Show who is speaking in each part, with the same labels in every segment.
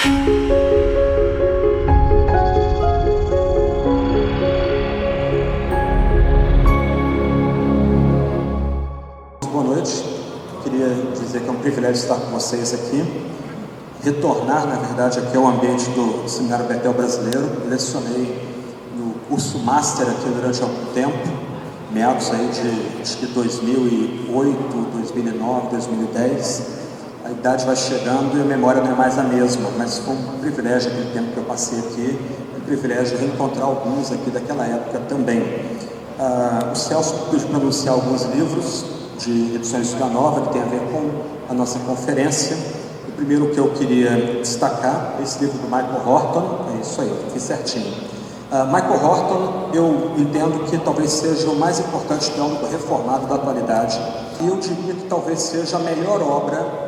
Speaker 1: Boa noite, queria dizer que é um privilégio estar com vocês aqui, retornar, na verdade, aqui ao ambiente do Seminário Betel Brasileiro. Lecionei no curso Master aqui durante algum tempo, meados aí de acho que 2008, 2009, 2010. A idade vai chegando e a memória não é mais a mesma, mas foi um privilégio aquele tempo que eu passei aqui, um privilégio reencontrar alguns aqui daquela época também. O Celso pôde pronunciar alguns livros de edições da Nova, que tem a ver com a nossa conferência. O primeiro que eu queria destacar é esse livro do Michael Horton. É isso aí, eu fiz certinho. Michael Horton, eu entendo que talvez seja o mais importante teólogo reformado da atualidade, e eu diria que talvez seja a melhor obra,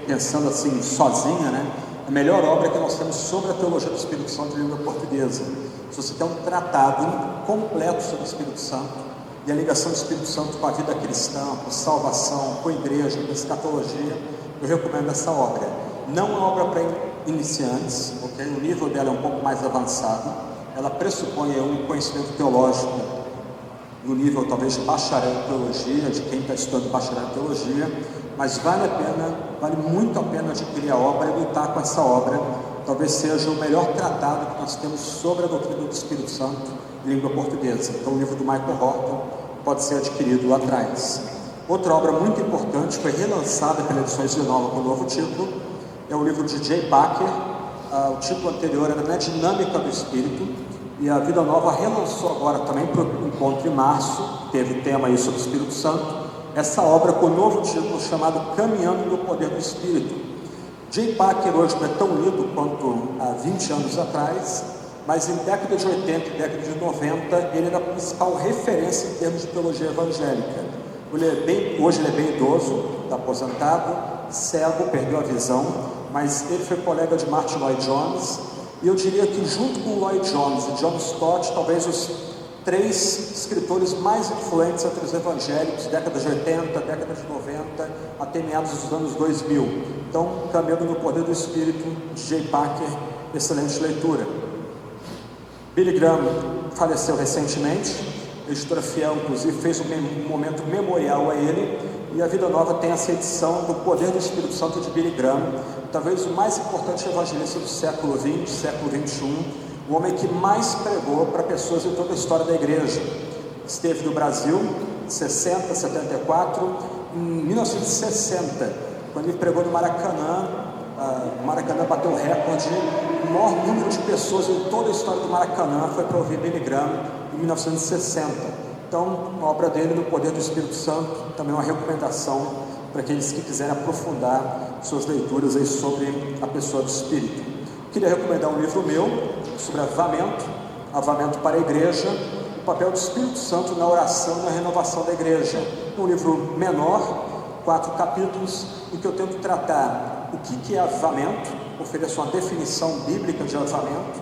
Speaker 1: pensando assim, sozinha, né? A melhor obra que nós temos sobre a teologia do Espírito Santo em língua portuguesa. Se você tem um tratado completo sobre o Espírito Santo, e a ligação do Espírito Santo com a vida cristã, com salvação, com a igreja, com a escatologia, eu recomendo essa obra. Não é uma obra para iniciantes, ok? O nível dela é um pouco mais avançado. Ela pressupõe um conhecimento teológico no nível talvez de bacharel em teologia, de quem está estudando bacharel em teologia, mas vale muito a pena adquirir a obra e lutar com essa obra. Talvez seja o melhor tratado que nós temos sobre a doutrina do Espírito Santo em língua portuguesa. Então o livro do Michael Horton pode ser adquirido lá atrás. Outra obra muito importante, foi relançada pela Edições de Nova com um novo título, é o livro de J. Packer. O título anterior era Na Dinâmica do Espírito, e a Vida Nova relançou agora também para o encontro em março, teve tema aí sobre o Espírito Santo, essa obra com um novo título chamado Caminhando no Poder do Espírito. J. Packer hoje não é tão lido quanto há 20 anos atrás, mas em década de 80 e década de 90 ele era a principal referência em termos de teologia evangélica. Hoje ele é bem idoso, está aposentado, cego, perdeu a visão, mas ele foi colega de Martin Lloyd-Jones, e eu diria que junto com Lloyd-Jones e John Stott, talvez os 3 escritores mais influentes entre os evangélicos, década de 80, década de 90, até meados dos anos 2000. Então, Caminhando no Poder do Espírito, de J. Packer, excelente leitura. Billy Graham faleceu recentemente, a editora Fiel, inclusive, fez um momento memorial a ele, e a Vida Nova tem essa edição do Poder do Espírito Santo de Billy Graham, talvez o mais importante evangelista do século XX, século XXI, o homem que mais pregou para pessoas em toda a história da igreja. Esteve no Brasil, 60, 74, em 1960, quando ele pregou no Maracanã. O Maracanã bateu o recorde, o maior número de pessoas em toda a história do Maracanã foi para ouvir Billy Graham em 1960. Então, a obra dele, No Poder do Espírito Santo, também é uma recomendação para aqueles que quiserem aprofundar suas leituras aí sobre a pessoa do Espírito. Queria recomendar um livro meu sobre avivamento para a igreja, o papel do Espírito Santo na oração e na renovação da igreja. Um livro menor, 4 capítulos, em que eu tento tratar o que é avivamento, ofereço uma definição bíblica de avivamento.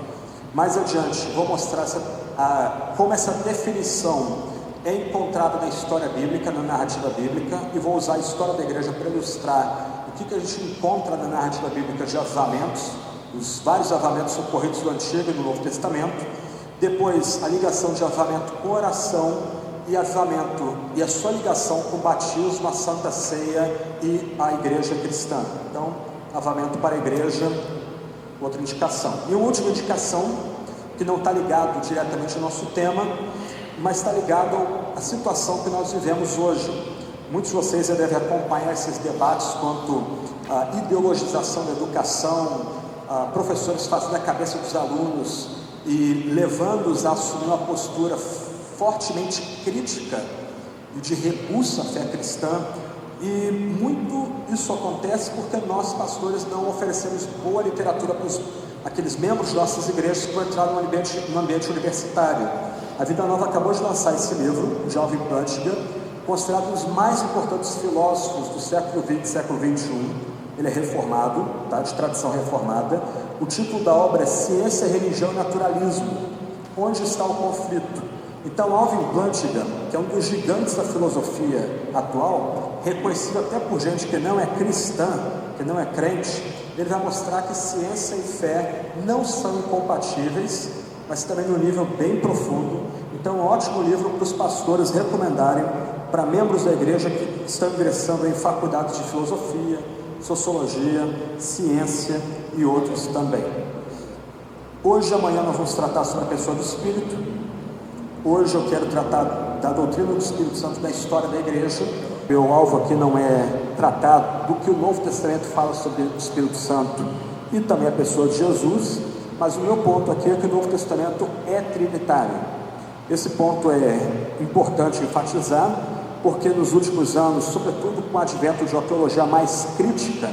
Speaker 1: Mais adiante, vou mostrar como essa definição é encontrada na história bíblica, na narrativa bíblica, e vou usar a história da igreja para ilustrar o que a gente encontra na narrativa bíblica de avivamentos, os vários avivamentos ocorridos no Antigo e no Novo Testamento. Depois, a ligação de avivamento com oração e avivamento e a sua ligação com o batismo, a Santa Ceia e a igreja cristã. Então, avivamento para a igreja, outra indicação. E uma última indicação, que não está ligado diretamente ao nosso tema, mas está ligado à situação que nós vivemos hoje. Muitos de vocês já devem acompanhar esses debates quanto à ideologização da educação, professores fazendo a cabeça dos alunos e levando-os a assumir uma postura fortemente crítica e de repulsa à fé cristã. E muito isso acontece porque nós, pastores, não oferecemos boa literatura para aqueles membros de nossas igrejas que vão entrar no ambiente universitário. A Vida Nova acabou de lançar esse livro, de Alvin Plantinga, considerado um dos mais importantes filósofos do século XX e século XXI. Ele é reformado, tá? De tradição reformada. O título da obra é Ciência, Religião e Naturalismo. Onde está o conflito? Então, Alvin Plantinga, que é um dos gigantes da filosofia atual, reconhecido até por gente que não é cristã, que não é crente, ele vai mostrar que ciência e fé não são incompatíveis, mas também num nível bem profundo. Então é um ótimo livro para os pastores recomendarem para membros da igreja que estão ingressando em faculdades de filosofia, sociologia, ciência e outros também. Hoje e amanhã nós vamos tratar sobre a pessoa do Espírito. Hoje eu quero tratar da doutrina do Espírito Santo da história da igreja. Meu alvo aqui não é tratar do que o Novo Testamento fala sobre o Espírito Santo e também a pessoa de Jesus, mas o meu ponto aqui é que o Novo Testamento é trinitário. Esse ponto é importante enfatizar, porque nos últimos anos, sobretudo com o advento de uma teologia mais crítica,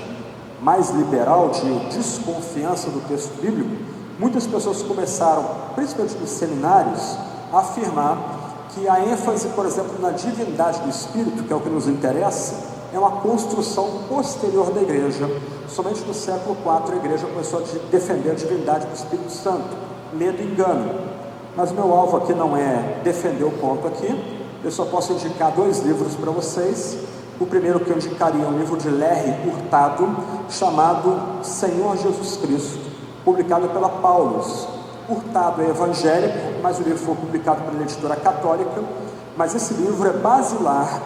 Speaker 1: mais liberal, de desconfiança do texto bíblico, muitas pessoas começaram, principalmente nos seminários, a afirmar que a ênfase, por exemplo, na divindade do Espírito, que é o que nos interessa, é uma construção posterior da igreja. Somente no século IV a igreja começou a defender a divindade do Espírito Santo. Medo e engano. Mas o meu alvo aqui não é defender o ponto aqui. Eu só posso indicar 2 livros para vocês. O primeiro que eu indicaria é um livro de Larry Hurtado, chamado Senhor Jesus Cristo, publicado pela Paulus. Hurtado é evangélico, mas o livro foi publicado pela editora católica. Mas esse livro é basilar,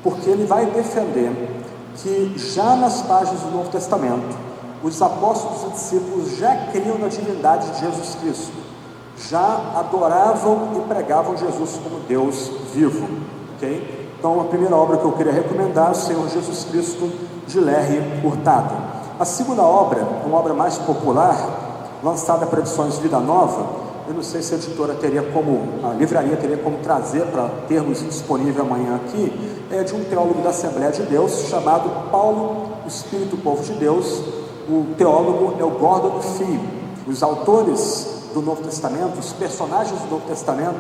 Speaker 1: porque ele vai defender que já nas páginas do Novo Testamento, os apóstolos e discípulos já criam na divindade de Jesus Cristo, já adoravam e pregavam Jesus como Deus vivo, ok? Então a primeira obra que eu queria recomendar é o Senhor Jesus Cristo, de Larry Hurtado. A segunda obra, uma obra mais popular, lançada para Edições Vida Nova, eu não sei se a editora teria como, a livraria teria como trazer para termos disponível amanhã aqui, é de um teólogo da Assembleia de Deus, chamado Paulo, o Espírito Povo de Deus. O teólogo é o Gordon Fee. Os autores do Novo Testamento, os personagens do Novo Testamento,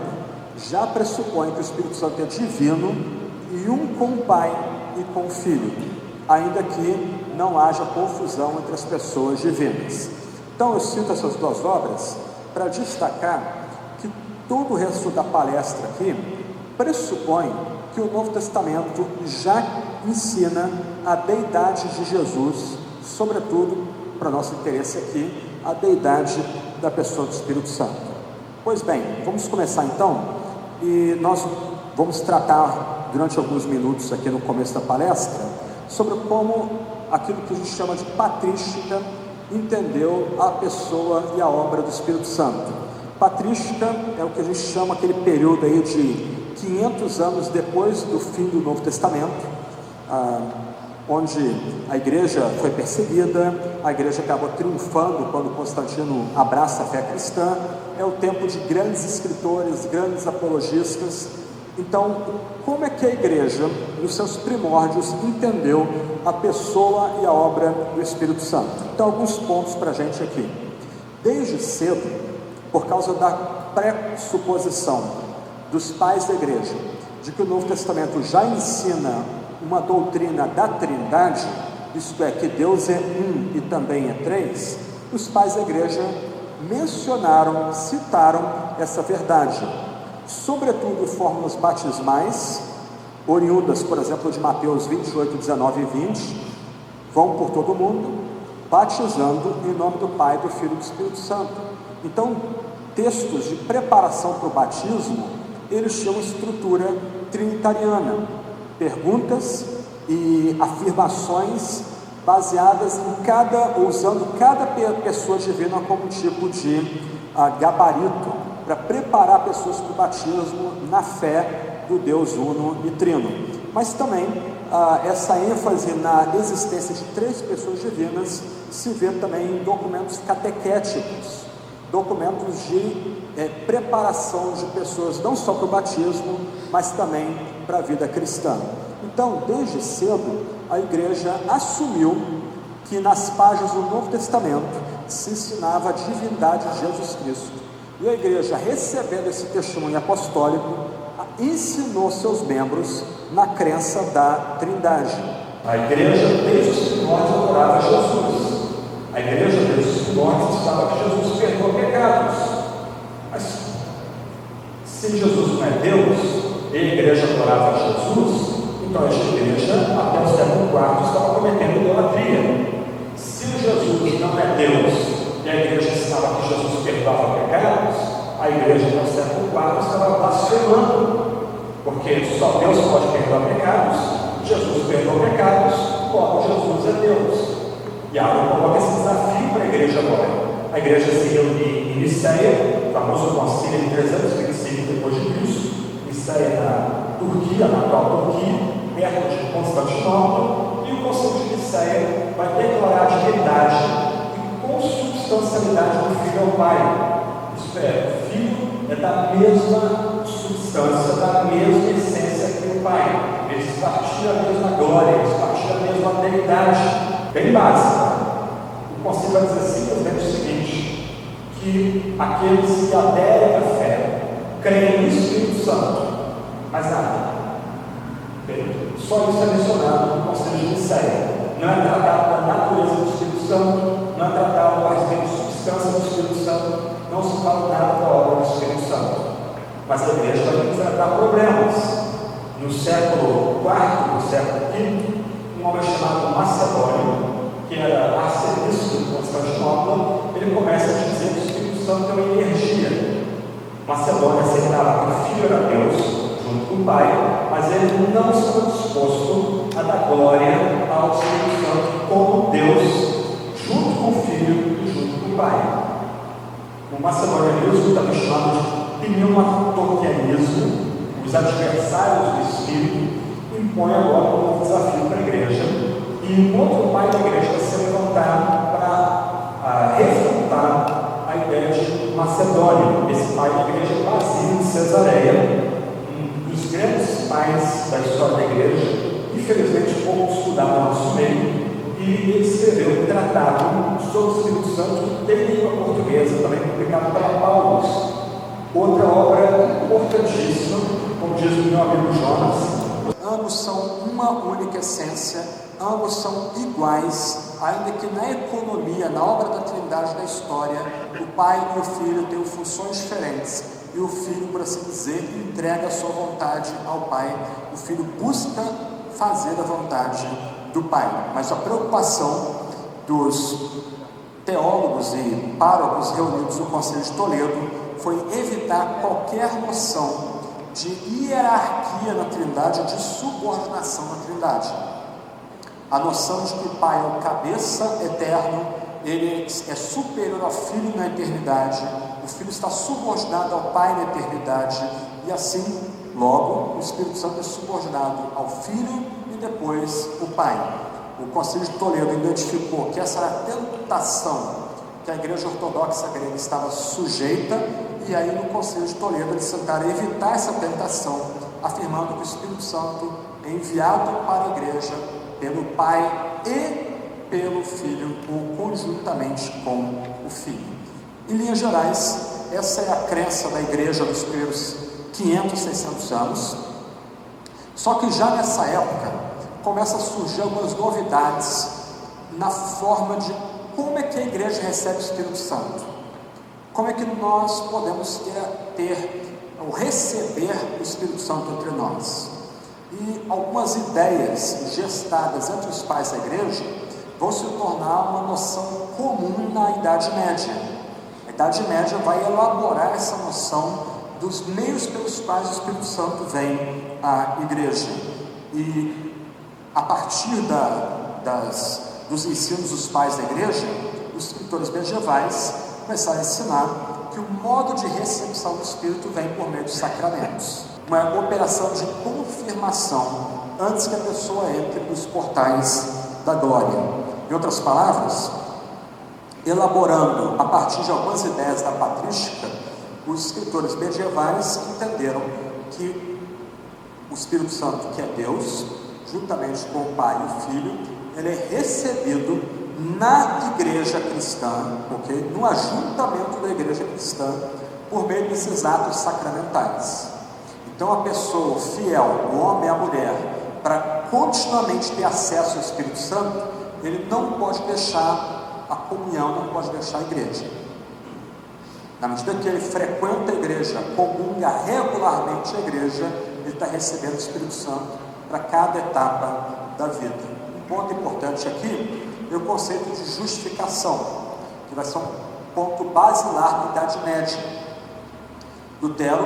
Speaker 1: já pressupõem que o Espírito Santo é divino e um com o Pai e com o Filho, ainda que não haja confusão entre as pessoas divinas. Então eu cito essas 2 obras para destacar que todo o resto da palestra aqui pressupõe que o Novo Testamento já ensina a deidade de Jesus, sobretudo, para nosso interesse aqui, a deidade da pessoa do Espírito Santo. Pois bem, vamos começar então, e nós vamos tratar durante alguns minutos aqui no começo da palestra sobre como aquilo que a gente chama de patrística entendeu a pessoa e a obra do Espírito Santo. Patrística é o que a gente chama aquele período aí de 500 anos depois do fim do Novo Testamento, onde a igreja foi perseguida, a igreja acabou triunfando quando Constantino abraça a fé cristã. É o tempo de grandes escritores, grandes apologistas. Então, como é que a igreja, nos seus primórdios, entendeu a pessoa e a obra do Espírito Santo? Então, alguns pontos para a gente aqui. Desde cedo, por causa da pressuposição dos pais da igreja, de que o Novo Testamento já ensina uma doutrina da Trindade, isto é, que Deus é um e também é 3, os pais da igreja mencionaram, citaram essa verdade, sobretudo fórmulas batismais, oriundas, por exemplo, de Mateus 28, 19 e 20, vão por todo mundo, batizando em nome do Pai, do Filho e do Espírito Santo. Então, textos de preparação para o batismo, eles tinham estrutura trinitariana, perguntas e afirmações baseadas em usando cada pessoa divina como tipo de gabarito, para preparar pessoas para o batismo na fé do Deus uno e trino. Mas também essa ênfase na existência de 3 pessoas divinas se vê também em documentos catequéticos, documentos de preparação de pessoas não só para o batismo, mas também para a vida cristã. Então, desde cedo, a igreja assumiu que nas páginas do Novo Testamento se ensinava a divindade de Jesus Cristo. E a igreja, recebendo esse testemunho apostólico, ensinou seus membros na crença da Trindade. A igreja, desde os primórdios, adorava Jesus. A igreja, desde os primórdios, estava que Jesus perdoa pecados. Mas, se Jesus não é Deus, e a igreja adorava Jesus,
Speaker 2: Então, esta igreja, até o século IV, estava cometendo idolatria. Se Jesus não é Deus e a igreja ensinava que Jesus perdoava pecados, a igreja no século IV estava blasfemando, porque só Deus pode perdoar pecados, Jesus perdoa pecados, logo Jesus é Deus. E aí coloca esse desafio para a igreja agora. A igreja se reuniu em Niceia, o famoso concílio de 325 depois de Cristo, Niceia na Turquia, na atual Turquia, perto de Constantinopla, e o concílio de Niceia vai declarar a divindade e consubstancialidade do Filho ao Pai. Isto é, o Filho é da mesma substância, da mesma essência que o Pai. Eles partilham a mesma glória, eles partilham a mesma deidade. Bem básica. O concílio vai dizer simplesmente o seguinte: que aqueles que aderem à fé creem no Espírito Santo, mas nada. Só isso é mencionado no concílio de Niceia. Não é tratado da natureza do Espírito Santo, não é tratado a respeito de substância do Espírito Santo, não se fala nada da obra do Espírito Santo. Mas a igreja vai tratar problemas. No século IV, no século V, um homem chamado Macedônio, que era arcebispo de Constantinopla, ele começa a dizer que o Espírito Santo é uma energia. Macedônio aceitava que o Filho era Deus, junto com o Pai, mas ele não estava disposto a dar glória ao Espírito Santo como Deus, junto com o Filho e junto com o Pai. O macedonianismo também chamado de pneumatologianismo, os adversários do Espírito, impõe agora um novo desafio para a igreja, e um outro pai da igreja vai se levantar para refutar a ideia de Macedônia. Esse pai da igreja é Basílio de Cesareia, um dos grandes pais da história da igreja, infelizmente pouco estudado no nosso meio, e ele escreveu um tratado sobre o Espírito Santo, tem língua portuguesa, também publicado pela Paulus. Outra obra importantíssima, como diz o meu amigo Jonas.
Speaker 1: Ambos são uma única essência, ambos são iguais, ainda que na economia, na obra da Trindade da história, o Pai e o Filho têm funções diferentes, e o Filho, por assim dizer, entrega a sua vontade ao Pai. O Filho busca fazer a vontade do Pai, mas a preocupação dos teólogos e párocos reunidos no Concílio de Toledo foi evitar qualquer noção de hierarquia na Trindade, de subordinação na Trindade. A noção de que o Pai é o cabeça eterno, ele é superior ao Filho na eternidade, o Filho está subordinado ao Pai na eternidade, e assim, logo, o Espírito Santo é subordinado ao Filho e depois o Pai. O Concílio de Toledo identificou que essa era a tentação que a Igreja Ortodoxa grega estava sujeita, e aí no Concílio de Toledo eles tentaram evitar essa tentação, afirmando que o Espírito Santo é enviado para a Igreja pelo Pai e pelo Filho, ou conjuntamente com o Filho. Em linhas gerais, essa é a crença da Igreja dos primeiros 500, 600 anos. Só que já nessa época começa a surgir algumas novidades na forma de como é que a igreja recebe o Espírito Santo, como é que nós podemos ter ou receber o Espírito Santo entre nós. E algumas ideias gestadas entre os pais da igreja vão se tornar uma noção comum na Idade Média. A Idade Média vai elaborar essa noção dos meios pelos quais o Espírito Santo vem à igreja, e a partir dos ensinos dos pais da igreja, os escritores medievais começaram a ensinar que o modo de recepção do Espírito vem por meio dos sacramentos, uma operação de confirmação antes que a pessoa entre nos portais da glória. Em outras palavras, elaborando a partir de algumas ideias da patrística, os escritores medievais entenderam que o Espírito Santo, que é Deus, juntamente com o Pai e o Filho, ele é recebido na igreja cristã, okay? No ajuntamento da igreja cristã, por meio desses atos sacramentais. Então a pessoa fiel, o homem e a mulher, para continuamente ter acesso ao Espírito Santo, ele não pode deixar a comunhão, não pode deixar a igreja. Na medida que ele frequenta a igreja, comunga regularmente a igreja, ele está recebendo o Espírito Santo para cada etapa da vida. Um ponto importante aqui é o conceito de justificação, que vai ser um ponto basilar da Idade Média. Lutero,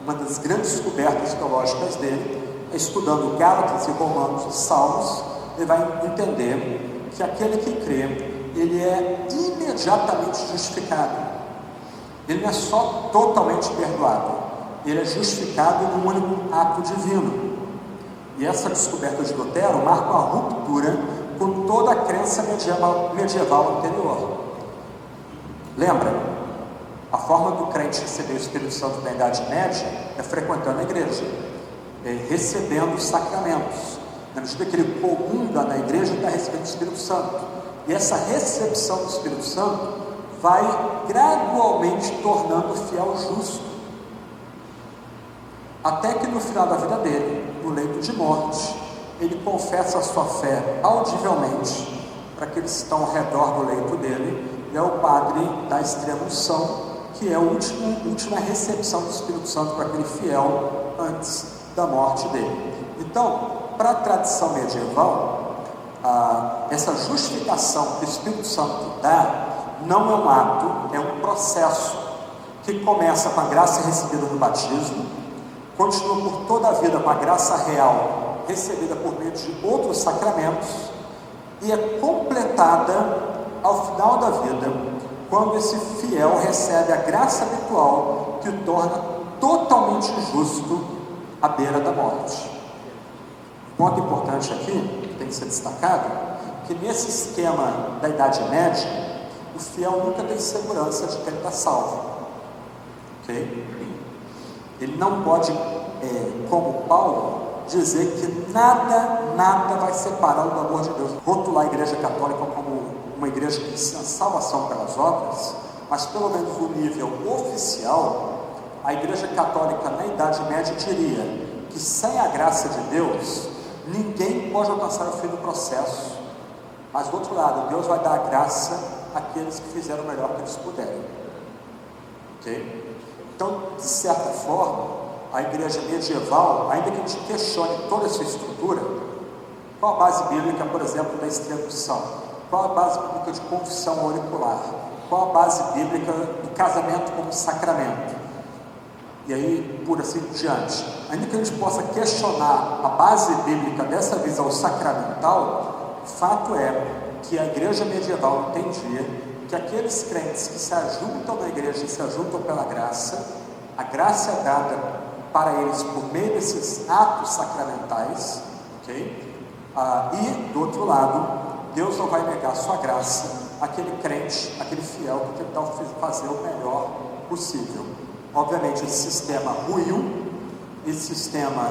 Speaker 1: uma das grandes descobertas teológicas dele, é estudando Gálatas e Romanos e Salmos, ele vai entender que aquele que crê, ele é imediatamente justificado. Ele não é só totalmente perdoado, ele é justificado num único ato divino. E essa descoberta de Lutero marca uma ruptura com toda a crença medieval anterior. Lembra? A forma do crente receber o Espírito Santo na Idade Média é frequentando a igreja, recebendo os sacramentos. Na medida que ele comunga na igreja, está recebendo o Espírito Santo. E essa recepção do Espírito Santo vai gradualmente tornando o fiel justo, até que no final da vida dele, no leito de morte, ele confessa a sua fé audivelmente para aqueles que estão ao redor do leito dele, e é o padre da extrema unção, que é a última recepção do Espírito Santo para aquele fiel antes da morte dele. Então, para a tradição medieval, essa justificação que o Espírito Santo dá não é um ato, é um processo que começa com a graça recebida no batismo, continua por toda a vida com a graça real recebida por meio de outros sacramentos e é completada ao final da vida, quando esse fiel recebe a graça habitual que o torna totalmente justo à beira da morte. Um ponto importante aqui, que tem que ser destacado, que nesse esquema da Idade Média, o fiel nunca tem segurança de que ele está salvo. Ok? Ele não pode, como Paulo, dizer que nada vai separar o amor de Deus. Rotular a Igreja Católica como uma igreja que ensina salvação pelas obras, mas pelo menos no nível oficial, a Igreja Católica na Idade Média diria que sem a graça de Deus, ninguém pode alcançar o fim do processo. Mas do outro lado, Deus vai dar a graça àqueles que fizeram o melhor que eles puderem. Ok? Então, de certa forma, a igreja medieval, ainda que a gente questione toda essa estrutura, qual a base bíblica, por exemplo, da extrema-unção? Qual a base bíblica de confissão auricular? Qual a base bíblica do casamento como sacramento? E aí, por assim diante. Ainda que a gente possa questionar a base bíblica dessa visão sacramental, o fato é que a igreja medieval entendia que aqueles crentes que se ajuntam na igreja, se ajuntam pela graça, a graça é dada para eles por meio desses atos sacramentais, ok? E, do outro lado, Deus não vai negar a sua graça àquele crente, àquele fiel que tentar fazer o melhor possível. Obviamente, esse sistema ruiu, esse sistema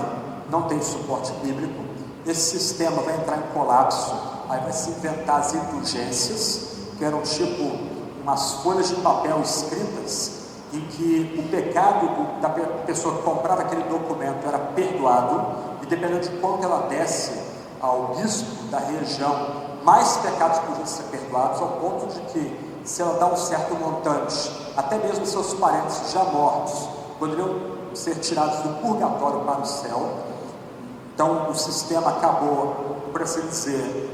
Speaker 1: não tem suporte bíblico, esse sistema vai entrar em colapso, aí vai se inventar as indulgências, que eram tipo umas folhas de papel escritas, em que o pecado da pessoa que comprava aquele documento era perdoado, e dependendo de quanto ela desse ao bispo da região, mais pecados podiam ser perdoados, ao ponto de que, se ela dá um certo montante, até mesmo seus parentes já mortos poderiam ser tirados do purgatório para o céu. Então o sistema acabou, por assim dizer,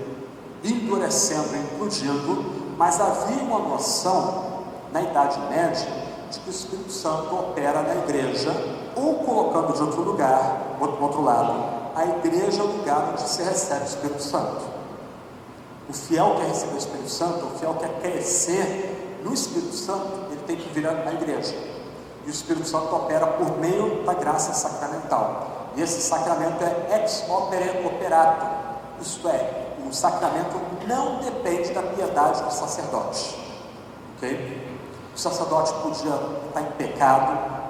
Speaker 1: endurecendo, implodindo, mas havia uma noção na Idade Média de que o Espírito Santo opera na igreja, ou colocando de outro lugar, outro lado, a igreja é o lugar onde se recebe o Espírito Santo. O fiel que quer receber o Espírito Santo, o fiel que quer crescer no Espírito Santo, ele tem que vir à igreja. E o Espírito Santo opera por meio da graça sacramental. E esse sacramento é ex opere operato, isto é, o sacramento não depende da piedade do sacerdote. Ok? O sacerdote podia estar em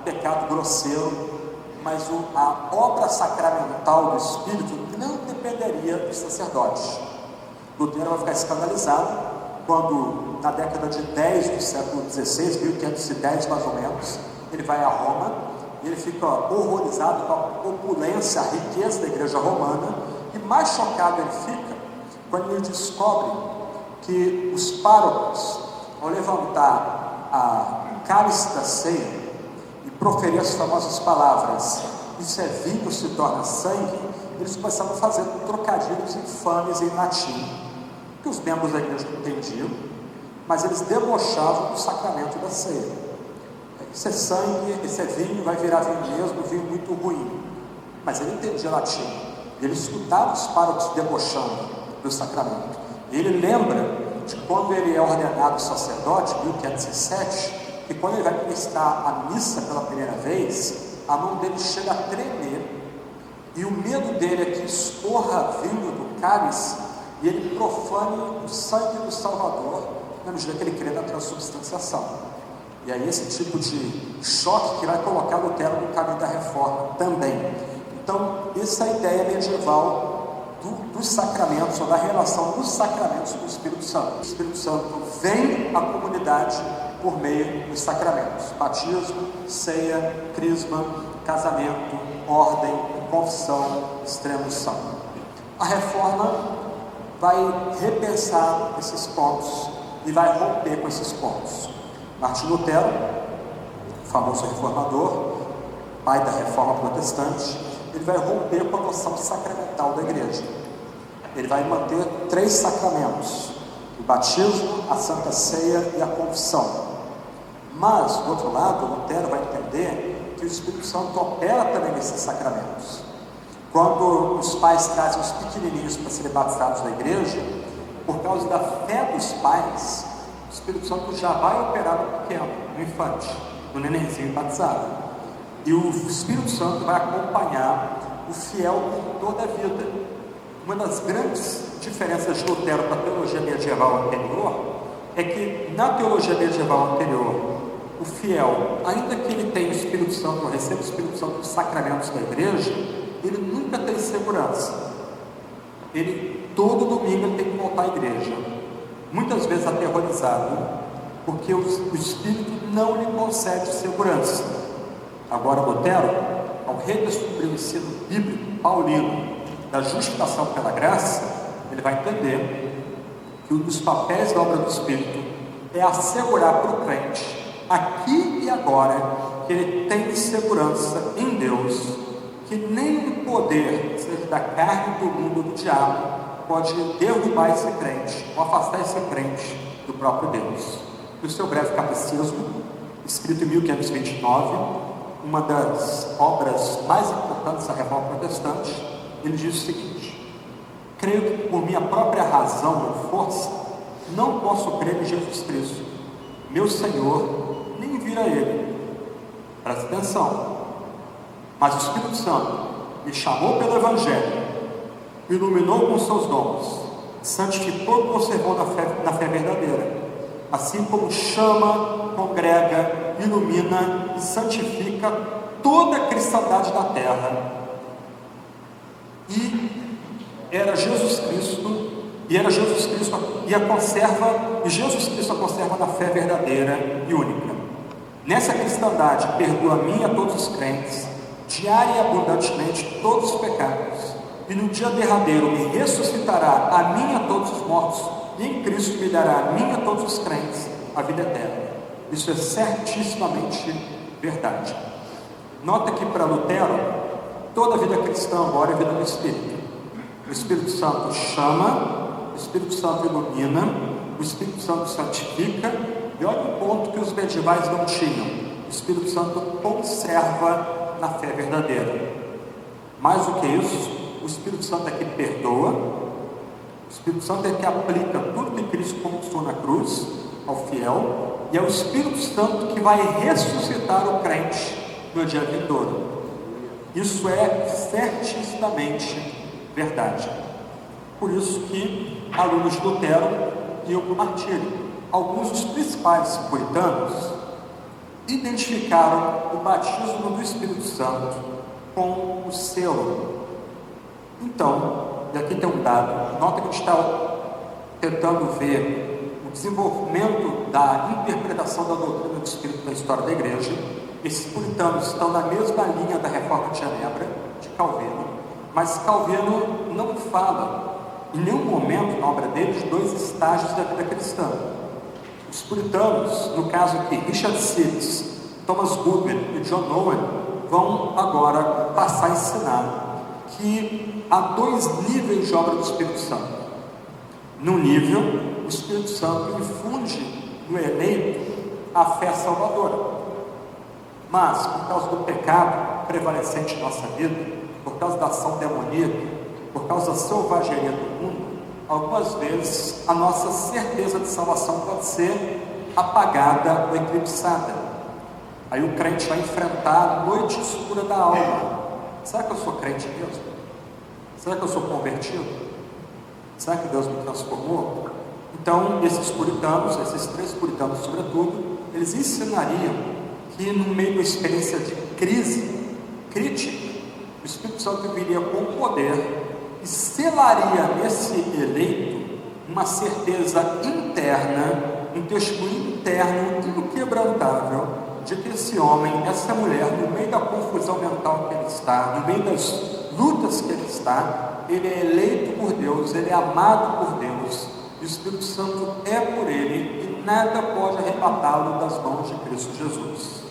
Speaker 1: pecado grosseiro, mas a obra sacramental do Espírito não dependeria do sacerdote. Lutero vai ficar escandalizado quando, na década de 10 do século XVI, 1510 mais ou menos, ele vai a Roma e ele fica horrorizado com a opulência, a riqueza da igreja romana, e mais chocado ele fica quando ele descobre que os párocos, ao levantar a cálice da ceia e proferir as famosas palavras, isso é vinho, se torna sangue, eles começaram a fazer trocadilhos infames em latim, que os membros da igreja não entendiam, mas eles debochavam do sacramento da ceia. Isso é sangue, isso é vinho, vai virar vinho mesmo, vinho muito ruim. Mas ele entendia latim, ele escutava os párocos debochando do sacramento. E ele lembra de quando ele é ordenado sacerdote, 1507, que quando ele vai ministrar a missa pela primeira vez, a mão dele chega a tremer, e o medo dele é que escorra vinho do cálice e ele profane o sangue do Salvador, na medida que ele crê na transubstanciação. E aí esse tipo de choque que vai colocar Lutero no caminho da reforma também. Então, essa é a ideia medieval dos sacramentos, ou da relação dos sacramentos com o Espírito Santo. O Espírito Santo vem à comunidade por meio dos sacramentos: batismo, ceia, crisma, casamento, ordem, confissão, extrema-unção. A reforma vai repensar esses pontos e vai romper com esses pontos. Martim Lutero, famoso reformador, pai da reforma protestante, ele vai romper com a noção sacramental da igreja. Ele vai manter 3 sacramentos: o batismo, a santa ceia e a confissão. Mas, do outro lado, Lutero vai entender que o Espírito Santo opera também nesses sacramentos. Quando os pais trazem os pequenininhos para serem batizados na igreja, por causa da fé dos pais, o Espírito Santo já vai operar no pequeno, no infante, no nenenzinho batizado. E o Espírito Santo vai acompanhar o fiel por toda a vida. Uma das grandes diferenças de Lutero para a teologia medieval anterior é que na teologia medieval anterior, o fiel, ainda que ele tenha o Espírito Santo, ou receba o Espírito Santo dos sacramentos da igreja, ele nunca tem segurança. Ele, todo domingo, ele tem que voltar à igreja, muitas vezes aterrorizado, porque o Espírito não lhe concede segurança. Agora, Lutero, ao redescobrir o ensino bíblico paulino da justificação pela graça, ele vai entender que um dos papéis da obra do Espírito é assegurar para o crente, aqui e agora, que ele tem segurança em Deus, que nenhum poder, seja da carne, do mundo, do diabo, pode derrubar esse crente, ou afastar esse crente do próprio Deus. No seu breve catecismo, escrito em 1529, uma das obras mais importantes da reforma protestante, ele diz o seguinte: creio que por minha própria razão ou força, não posso crer em Jesus Cristo, meu Senhor, nem vir a Ele. Presta atenção. Mas o Espírito Santo me chamou pelo Evangelho, me iluminou com seus dons, santificou e conservou na fé verdadeira, assim como chama, congrega, ilumina e santifica toda a cristandade da terra. E era Jesus Cristo, e Jesus Cristo a conserva na fé verdadeira e única. Nessa cristandade perdoa a mim e a todos os crentes, diária e abundantemente todos os pecados, e no dia derradeiro me ressuscitará a mim e a todos os mortos, e em Cristo me dará a mim e a todos os crentes a vida eterna. Isso é certissimamente verdade. Nota que para Lutero, toda a vida cristã agora é vida do Espírito. O Espírito Santo chama, o Espírito Santo ilumina, o Espírito Santo santifica, e olha o ponto que os medievais não tinham: o Espírito Santo conserva na fé verdadeira. Mais do que isso, o Espírito Santo é que perdoa, o Espírito Santo é que aplica tudo que Cristo conquistou na cruz ao fiel, e é o Espírito Santo que vai ressuscitar o crente no dia vindouro. Isso é certissimamente verdade. Por isso que alunos de Lutero iam para o martírio. Alguns dos principais puritanos identificaram o batismo do Espírito Santo com o selo. Então, e aqui tem um dado, nota que a gente está tentando ver o desenvolvimento da interpretação da doutrina do Espírito na história da igreja. Esses puritanos estão na mesma linha da Reforma de Genebra, de Calvino, mas Calvino não fala em nenhum momento na obra dele de 2 estágios da vida cristã. Os puritanos, no caso aqui, Richard Sibbes, Thomas Goodwin e John Owen, vão agora passar a ensinar
Speaker 2: que há dois níveis de obra do Espírito Santo. Num nível, o Espírito Santo infunde no eleito a fé salvadora. Mas, por causa do pecado prevalecente em nossa vida, por causa da ação demoníaca, por causa da selvageria do mundo, algumas vezes a nossa certeza de salvação pode ser apagada ou eclipsada. Aí o crente vai enfrentar a noite escura da alma. Será que eu sou crente mesmo? Será que eu sou convertido? Será que Deus me transformou? Então, esses puritanos, esses três puritanos sobretudo, eles ensinariam que no meio de uma experiência de crise crítica, o Espírito Santo viria com poder e selaria nesse eleito uma certeza interna, um testemunho interno inquebrantável de que esse homem, essa mulher, no meio da confusão mental que ele está, no meio das lutas que ele está, ele é eleito por Deus, ele é amado por Deus, e o Espírito Santo é por ele, e nada pode arrebatá-lo das mãos de Cristo Jesus.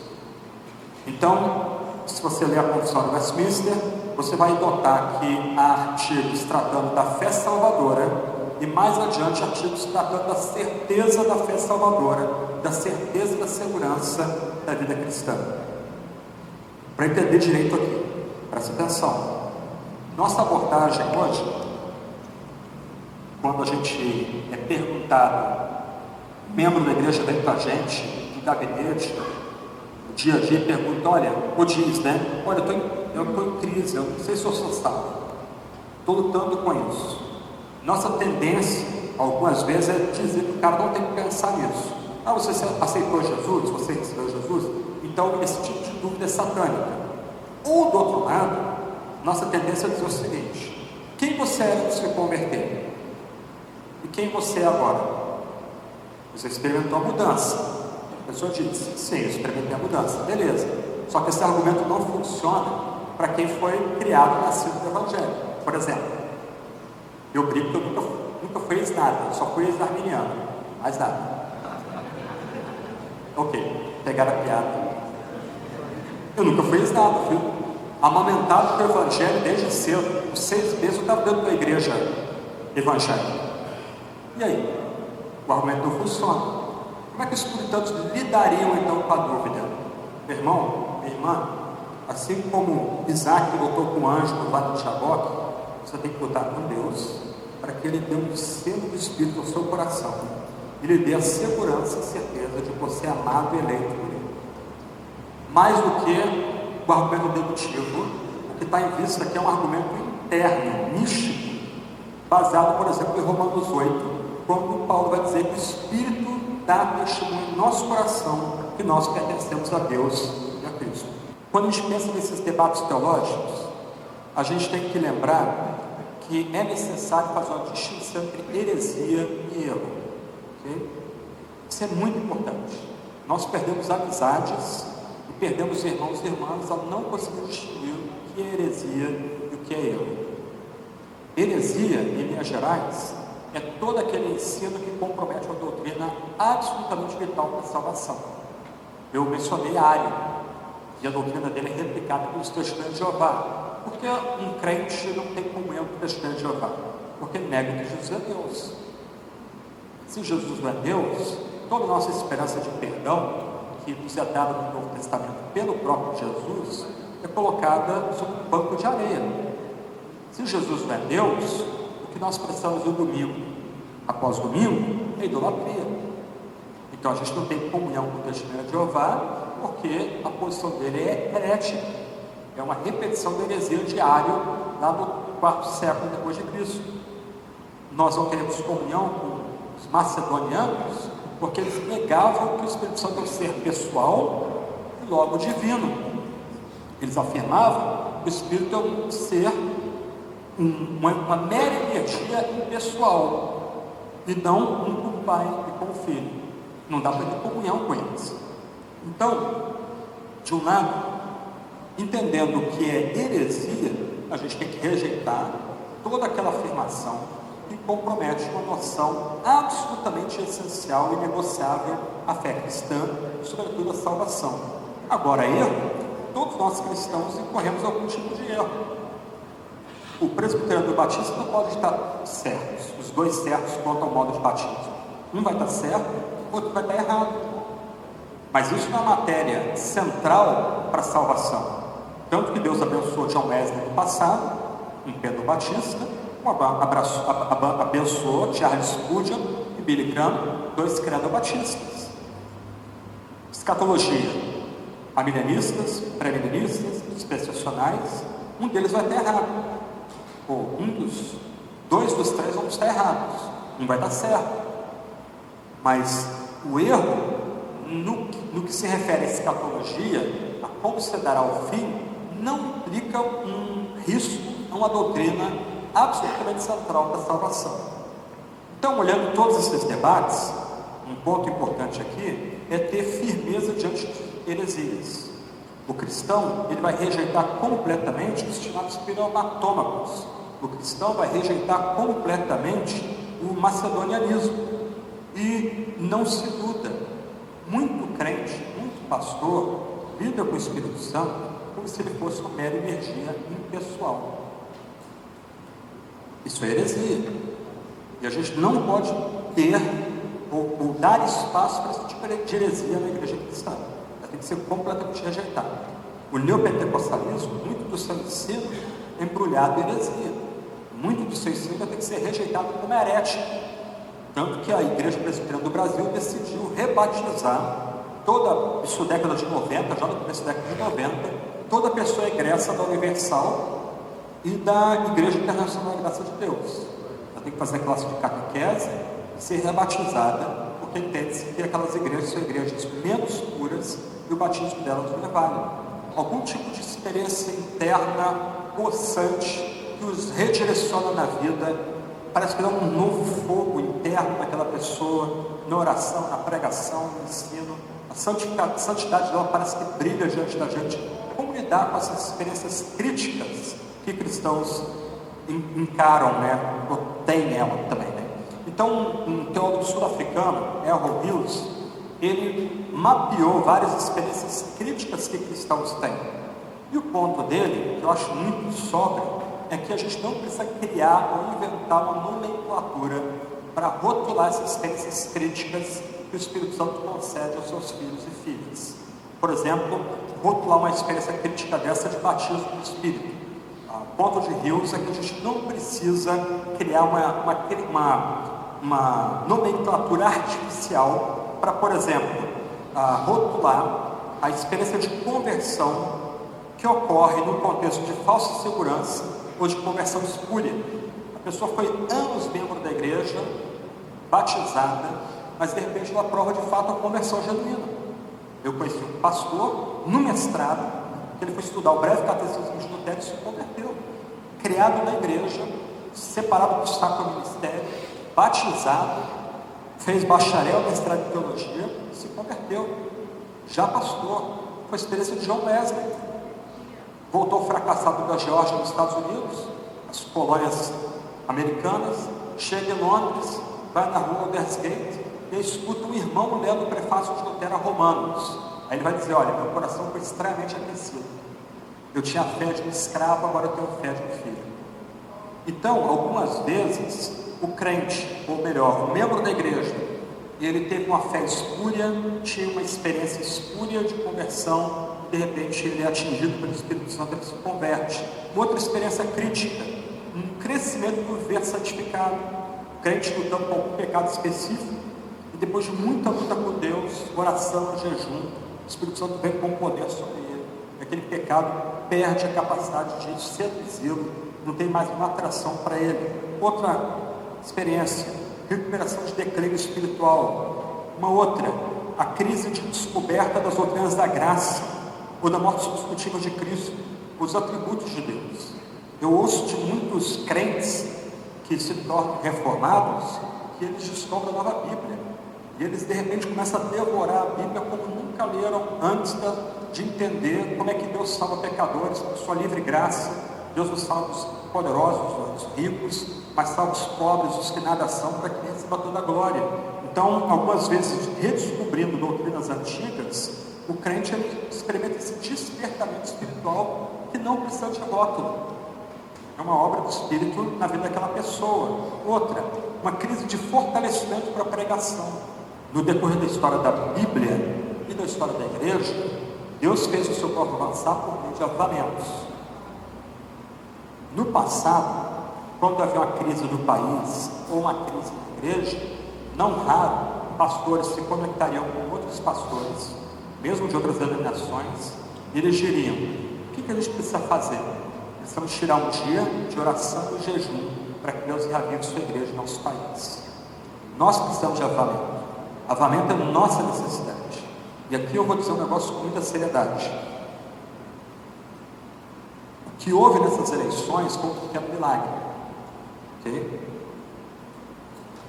Speaker 2: Então, se você ler a Confissão de Westminster, você vai notar que há artigos tratando da fé salvadora e mais adiante artigos tratando da certeza da fé salvadora, da certeza da segurança da vida cristã. Para entender direito aqui, presta atenção. Nossa abordagem hoje, quando a gente é perguntado, membro da igreja vem para a gente, do gabinete, dia a dia, pergunta, olha, ou diz, né? Olha, eu estou em crise, eu não sei se eu sou salvo, estou lutando com isso. Nossa tendência, algumas vezes, é dizer que o cara não tem que pensar nisso. Ah, você aceitou Jesus? Você recebeu Jesus? Então, esse tipo de dúvida é satânica. Ou, do outro lado, nossa tendência é dizer o seguinte: quem você era antes de se converter? E quem você é agora? Você experimentou a mudança. A pessoa diz, sim, eu experimentei a mudança, beleza. Só que esse argumento não funciona para quem foi criado, nascido no Evangelho. Por exemplo, eu brinco que eu nunca fui ex-nada, só fui ex-arminiano, mais nada. Ok, pegaram a piada. Eu nunca fui ex-nada, fui amamentado pelo Evangelho desde cedo. Com 6 meses eu estava dentro da igreja evangélica. E aí? O argumento não funciona. Como é que os puritanos lidariam então com a dúvida? Meu irmão, minha irmã, assim como Isaac lutou com o anjo no vale de Jaboque, você tem que lutar com Deus para que Ele dê um selo do Espírito ao seu coração e lhe dê a segurança e certeza de que você é amado e eleito por Ele. Mais do que o argumento dedutivo, o que está em vista aqui é um argumento interno, místico, baseado, por exemplo, em Romanos 8, quando Paulo vai dizer que o Espírito dá testemunho em nosso coração que nós pertencemos a Deus e a Cristo. Quando a gente pensa nesses debates teológicos, a gente tem que lembrar que é necessário fazer uma distinção entre heresia e erro. Okay? Isso é muito importante. Nós perdemos amizades e perdemos irmãos e irmãs ao não conseguir distinguir o que é heresia e o que é erro. Heresia, em linhas gerais, é todo aquele ensino que compromete uma doutrina absolutamente vital para a salvação. Eu mencionei Ário, e a doutrina dele é replicada pelos testemunhos de Jeová. Por que um crente não tem comunhão com o testemunho de Jeová? Porque nega que Jesus é Deus. Se Jesus não é Deus, toda a nossa esperança de perdão, que nos é dada no Novo Testamento pelo próprio Jesus, é colocada sob um banco de areia. Se Jesus não é Deus, o que nós precisamos no domingo, após domingo, é idolatria. Então a gente não tem comunhão com o testemunho de Jeová, porque a posição dele é herética. É uma repetição da heresia de Ário, lá no 4º século depois de Cristo. Nós não queremos comunhão com os macedonianos, porque eles negavam que o Espírito Santo é um ser pessoal e logo divino. Eles afirmavam que o Espírito é um ser, uma mera energia impessoal, e não um com o Pai e com o Filho. Não dá para ter comunhão com eles. Então, de um lado, entendendo o que é heresia, a gente tem que rejeitar toda aquela afirmação que compromete uma noção absolutamente essencial e negociável à fé cristã, sobretudo a salvação. Agora, erro, todos nós cristãos incorremos algum tipo de erro.
Speaker 1: O presbiteriano e o batista não podem estar certos. Os dois certos quanto ao modo de batismo. Um vai estar certo, o outro vai estar errado. Mas isso não é matéria central para a salvação. Tanto que Deus abençoou John Wesley no passado, em Pedro Batista, abençoou Charles Spurgeon e Billy Graham, dois credo-batistas. Escatologia, amilenistas, pré-milenistas, dispensacionais, um deles vai estar errado. Ou dois dos três vão estar errados, um vai estar certo. Mas o erro, no que se refere à escatologia, a como se dará o fim, não implica um risco, uma doutrina absolutamente central para a salvação. Então, olhando todos esses debates, um ponto importante aqui é ter firmeza diante de heresias. O cristão, ele vai rejeitar completamente os chamados pneumatômacos. O cristão vai rejeitar completamente o macedonianismo. E não se iluda, muito crente, muito pastor, lida com o Espírito Santo como se ele fosse uma mera energia impessoal. Isso é heresia. E a gente não pode ter ou dar espaço para esse tipo de heresia na igreja cristã. Ela tem que ser completamente rejeitada. O neopentecostalismo, muito do seu ensino é embrulhado em heresia. Muito do seu ensino vai ter que ser rejeitado como herético. Tanto que a Igreja Presbiteriana do Brasil decidiu rebatizar isso década de 90, já no começo da década de 90, toda pessoa egressa da Universal e da Igreja Internacional da Graça de Deus. Ela tem que fazer a classe de catequese e ser rebatizada, porque entende-se que aquelas igrejas são igrejas menos puras e o batismo delas não é válido. Algum tipo de experiência interna, possante, que os redireciona na vida. Parece que dá um novo fogo interno naquela pessoa, na oração, na pregação, no ensino. A santidade dela parece que brilha diante da gente. Como lidar com essas experiências críticas que cristãos encaram, ou têm nela também, Então, um teólogo sul-africano, Errol Hills, ele mapeou várias experiências críticas que cristãos têm. E o ponto dele, que eu acho muito sóbrio, é que a gente não precisa criar ou inventar uma nomenclatura para rotular essas experiências críticas que o Espírito Santo concede aos seus filhos e filhas. Por exemplo, rotular uma experiência crítica dessa de batismo do Espírito. O ponto de Hills é que a gente não precisa criar uma nomenclatura artificial para, por exemplo, rotular a experiência de conversão que ocorre no contexto de falsa segurança ou de conversão espúria. A pessoa foi anos membro da igreja, batizada, mas de repente ela prova de fato a conversão genuína. Eu conheci um pastor no mestrado, que ele foi estudar o breve catecismo de Lutero e se converteu. Criado na igreja, separado do sacro ministério, batizado, fez bacharel, mestrado em teologia e se converteu. Já pastor, foi a experiência de John Wesley. Voltou fracassado da Geórgia nos Estados Unidos, as colônias americanas, chega em Londres, vai na rua Aldersgate e escuta um irmão lendo o prefácio de Lutero a Romanos. Aí ele vai dizer: olha, meu coração foi extremamente aquecido. Eu tinha fé de um escravo, agora eu tenho fé de um filho. Então, algumas vezes, o crente, ou melhor, o membro da igreja, ele teve uma fé espúria, tinha uma experiência espúria de conversão, de repente ele é atingido pelo Espírito Santo, ele se converte. Outra experiência crítica, um crescimento do viver santificado, crente lutando com algum pecado específico, e depois de muita luta com Deus, oração, jejum, o Espírito Santo vem com poder sobre ele. Aquele pecado perde a capacidade de seduzi-lo, não tem mais uma atração para ele. Outra experiência, recuperação de declínio espiritual. Uma outra, a crise de descoberta das doutrinas da graça, ou da morte substitutiva de Cristo, os atributos de Deus. Eu ouço de muitos crentes que se tornam reformados, que eles descobrem a nova Bíblia, e eles de repente começam a devorar a Bíblia como nunca leram antes de entender como é que Deus salva pecadores, por sua livre graça. Deus não salva os poderosos, os ricos, mas salva os pobres, os que nada são, para que receba toda a glória. Então, algumas vezes, redescobrindo doutrinas antigas, o crente ele experimenta esse despertamento espiritual que não precisa de rótulo. É uma obra do Espírito na vida daquela pessoa. Outra, uma crise de fortalecimento para a pregação. No decorrer da história da Bíblia e da história da igreja, Deus fez o seu povo avançar por meio de avivamentos. No passado, quando havia uma crise no país ou uma crise na igreja, não raro, pastores se conectariam com outros pastores, mesmo de outras denominações, e eles diriam: o que a gente precisa fazer? Precisamos tirar um dia de oração e jejum para que Deus reavive sua igreja no nosso país. Nós precisamos de avivamento. Avivamento é nossa necessidade. E aqui eu vou dizer um negócio com muita seriedade. O que houve nessas eleições foi um pequeno milagre. Okay?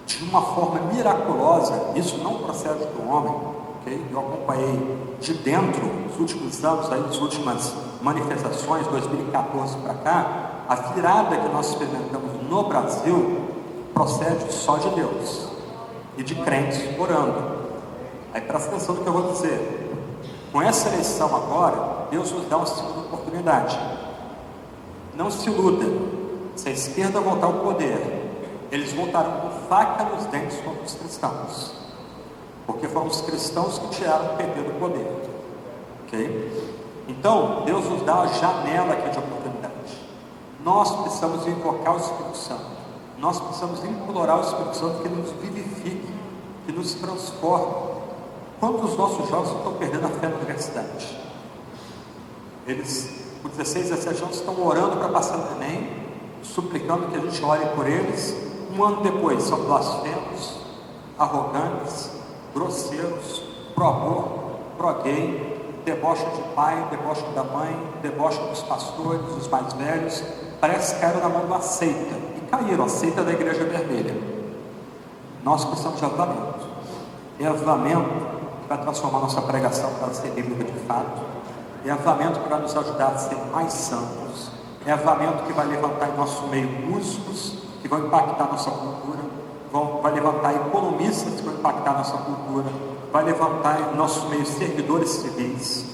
Speaker 1: De uma forma miraculosa, isso não procede do homem. Okay? Eu acompanhei de dentro, nos últimos anos, nas últimas manifestações, 2014 para cá, a virada que nós experimentamos no Brasil procede só de Deus e de crentes orando. Aí presta atenção no que eu vou dizer. Com essa eleição agora, Deus nos dá uma segunda oportunidade. Não se iluda. Se a esquerda voltar ao poder, eles voltarão com faca nos dentes contra os cristãos, porque foram os cristãos que tiraram o PT do poder. Ok? Então, Deus nos dá uma janela aqui de oportunidade. Nós precisamos invocar o Espírito Santo. Nós precisamos implorar o Espírito Santo que nos vivifique, que nos transforme. Quantos nossos jovens estão perdendo a fé na universidade? Eles, por 16, 17 anos, estão orando para passar no Enem, suplicando que a gente ore por eles. Um ano depois, são blasfemos, arrogantes, grosseiros, pró-amor, pró-gay, debocham de pai, debocham da mãe, debocham dos pastores, dos mais velhos. Parece que caíram na mão de uma seita, e caíram, a seita da Igreja Vermelha. Nós precisamos de avivamento. É avivamento que vai transformar nossa pregação para ser bíblica de fato. É avivamento para nos ajudar a ser mais santos. É avivamento que vai levantar em nosso meio músicos que vão impactar nossa cultura, vai levantar economistas que vão impactar nossa cultura, vai levantar em nosso meio servidores civis,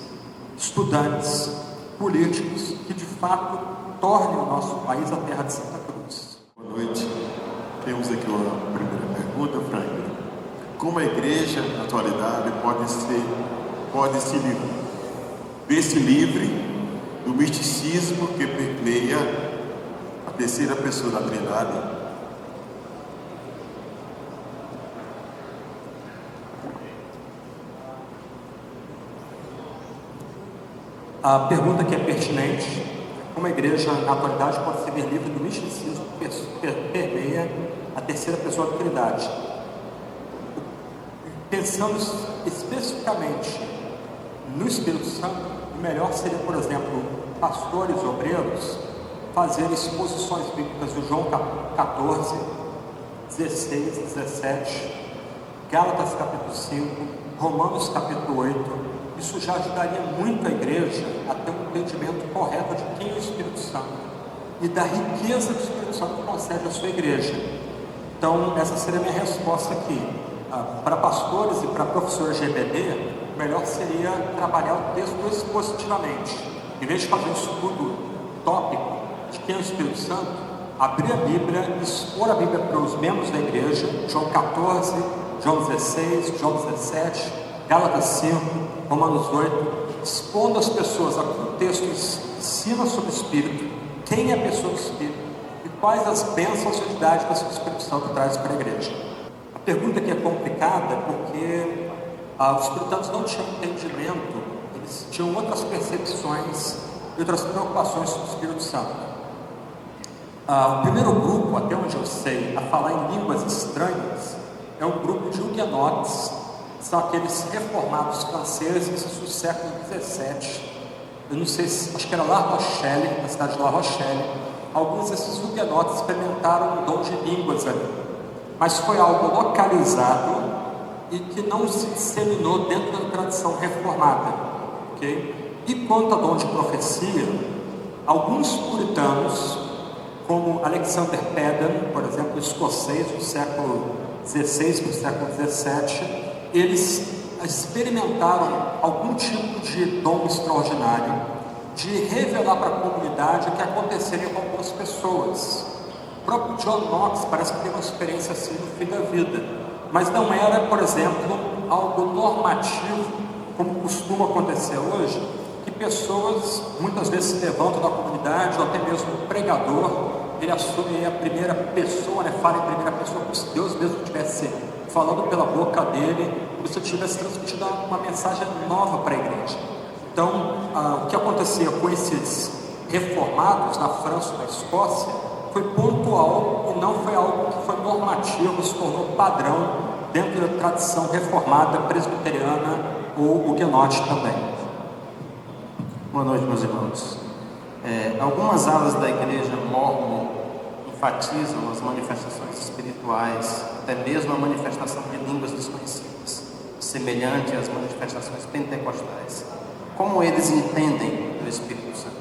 Speaker 1: estudantes, políticos, que de fato tornem o nosso país a terra de Santa Cruz.
Speaker 3: Boa noite. Temos aqui uma primeira pergunta, Frank. Como a igreja, na atualidade, pode ver-se livre do misticismo que permeia a terceira pessoa da Trindade?
Speaker 1: A pergunta que é pertinente: como a igreja, na atualidade, pode se ver livre do misticismo que permeia a terceira pessoa da Trindade? Pensando especificamente no Espírito Santo, o melhor seria, por exemplo, pastores, obreiros, fazerem exposições bíblicas do João 14, 16, 17, Gálatas capítulo 5, Romanos capítulo 8. Isso já ajudaria muito a igreja a ter um entendimento correto de quem é o Espírito Santo e da riqueza que o Espírito Santo concede à sua igreja. Então, essa seria a minha resposta aqui. Para pastores e para professores de EBD, o melhor seria trabalhar o texto expositivamente. Em vez de fazer um estudo tópico de quem é o Espírito Santo, abrir a Bíblia, expor a Bíblia para os membros da igreja, João 14, João 16, João 17, Gálatas 5, Romanos 8, expondo as pessoas a que o texto ensina sobre o Espírito, quem é a pessoa do Espírito e quais as bênçãos e didáticas que o Espírito Santo traz para a igreja. A pergunta aqui é complicada porque os puritanos não tinham entendimento, eles tinham outras percepções e outras preocupações sobre o Espírito Santo. O primeiro grupo, até onde eu sei, a falar em línguas estranhas é um grupo de huguenotes, são aqueles reformados franceses do século XVII. Eu não sei se, acho que era La Rochelle, na cidade de La Rochelle. Alguns desses huguenotes experimentaram um dom de línguas ali, mas foi algo localizado e que não se disseminou dentro da tradição reformada. Okay? E quanto a dom de profecia, alguns puritanos, como Alexander Peden, por exemplo, escocês do século XVI para o século XVII, eles experimentaram algum tipo de dom extraordinário de revelar para a comunidade o que aconteceria com algumas pessoas. O próprio John Knox parece que teve uma experiência assim no fim da vida, mas não era, por exemplo, algo normativo, como costuma acontecer hoje, que pessoas muitas vezes se levantam da comunidade, ou até mesmo o pregador, ele assume a primeira pessoa, fala em primeira pessoa, como se Deus mesmo estivesse falando pela boca dele, como se estivesse transmitindo uma mensagem nova para a igreja. Então, o que acontecia com esses reformados na França e na Escócia foi pontual e não foi algo que foi normativo, se tornou padrão dentro da tradição reformada, presbiteriana ou huguenote também.
Speaker 4: Boa noite, meus irmãos. Algumas alas da igreja mórmon enfatizam as manifestações espirituais, até mesmo a manifestação de línguas desconhecidas, semelhante às manifestações pentecostais. Como eles entendem o Espírito Santo?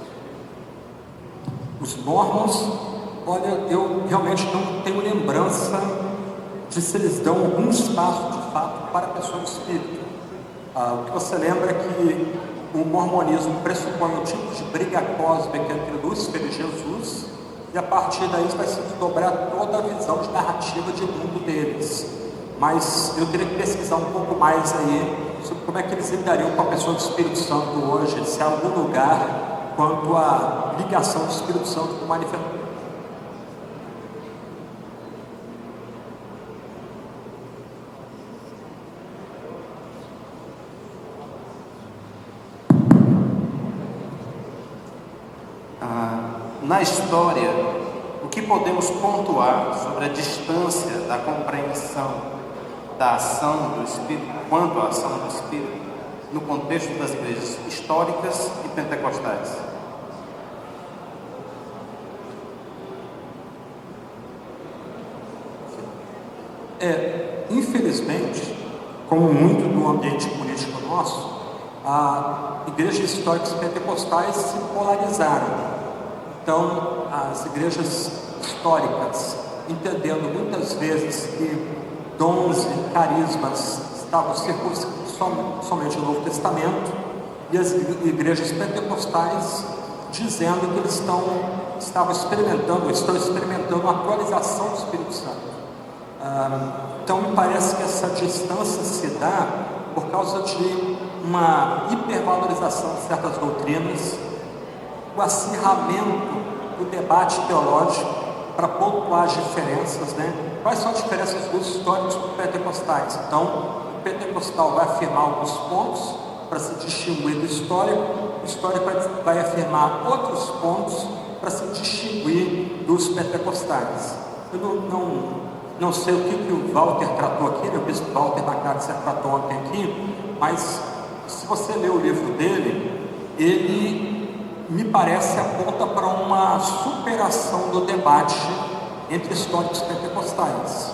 Speaker 1: Os mormons, olha, eu realmente não tenho lembrança de se eles dão algum espaço de fato para a pessoa do Espírito. O que você lembra é que o mormonismo pressupõe um tipo de briga cósmica entre Lúcifer e Jesus, e a partir daí vai se desdobrar toda a visão de narrativa de mundo deles. Mas eu teria que pesquisar um pouco mais aí sobre como é que eles lidariam com a pessoa do Espírito Santo hoje, se há algum lugar quanto à ligação do Espírito Santo com o manifestação.
Speaker 4: Na história, o que podemos pontuar sobre a distância da compreensão da ação do Espírito, quanto à ação do Espírito, no contexto das igrejas históricas e pentecostais?
Speaker 1: Infelizmente, como muito do ambiente político nosso, igrejas históricas pentecostais se polarizaram. Então, as igrejas históricas, entendendo muitas vezes que dons e carismas estavam circunscritos somente no Novo Testamento, e as igrejas pentecostais dizendo que eles estão experimentando a atualização do Espírito Santo. Então, me parece que essa distância se dá por causa de uma hipervalorização de certas doutrinas, o acirramento do debate teológico para pontuar as diferenças, Quais são as diferenças dos históricos e pentecostais? Então, o pentecostal vai afirmar alguns pontos para se distinguir do histórico, o histórico vai afirmar outros pontos para se distinguir dos pentecostais. Eu não sei o que o Walter tratou aqui, o bispo Walter Macarister tratou ontem aqui, mas se você ler o livro dele, ele me parece aponta para uma superação do debate entre históricos pentecostais.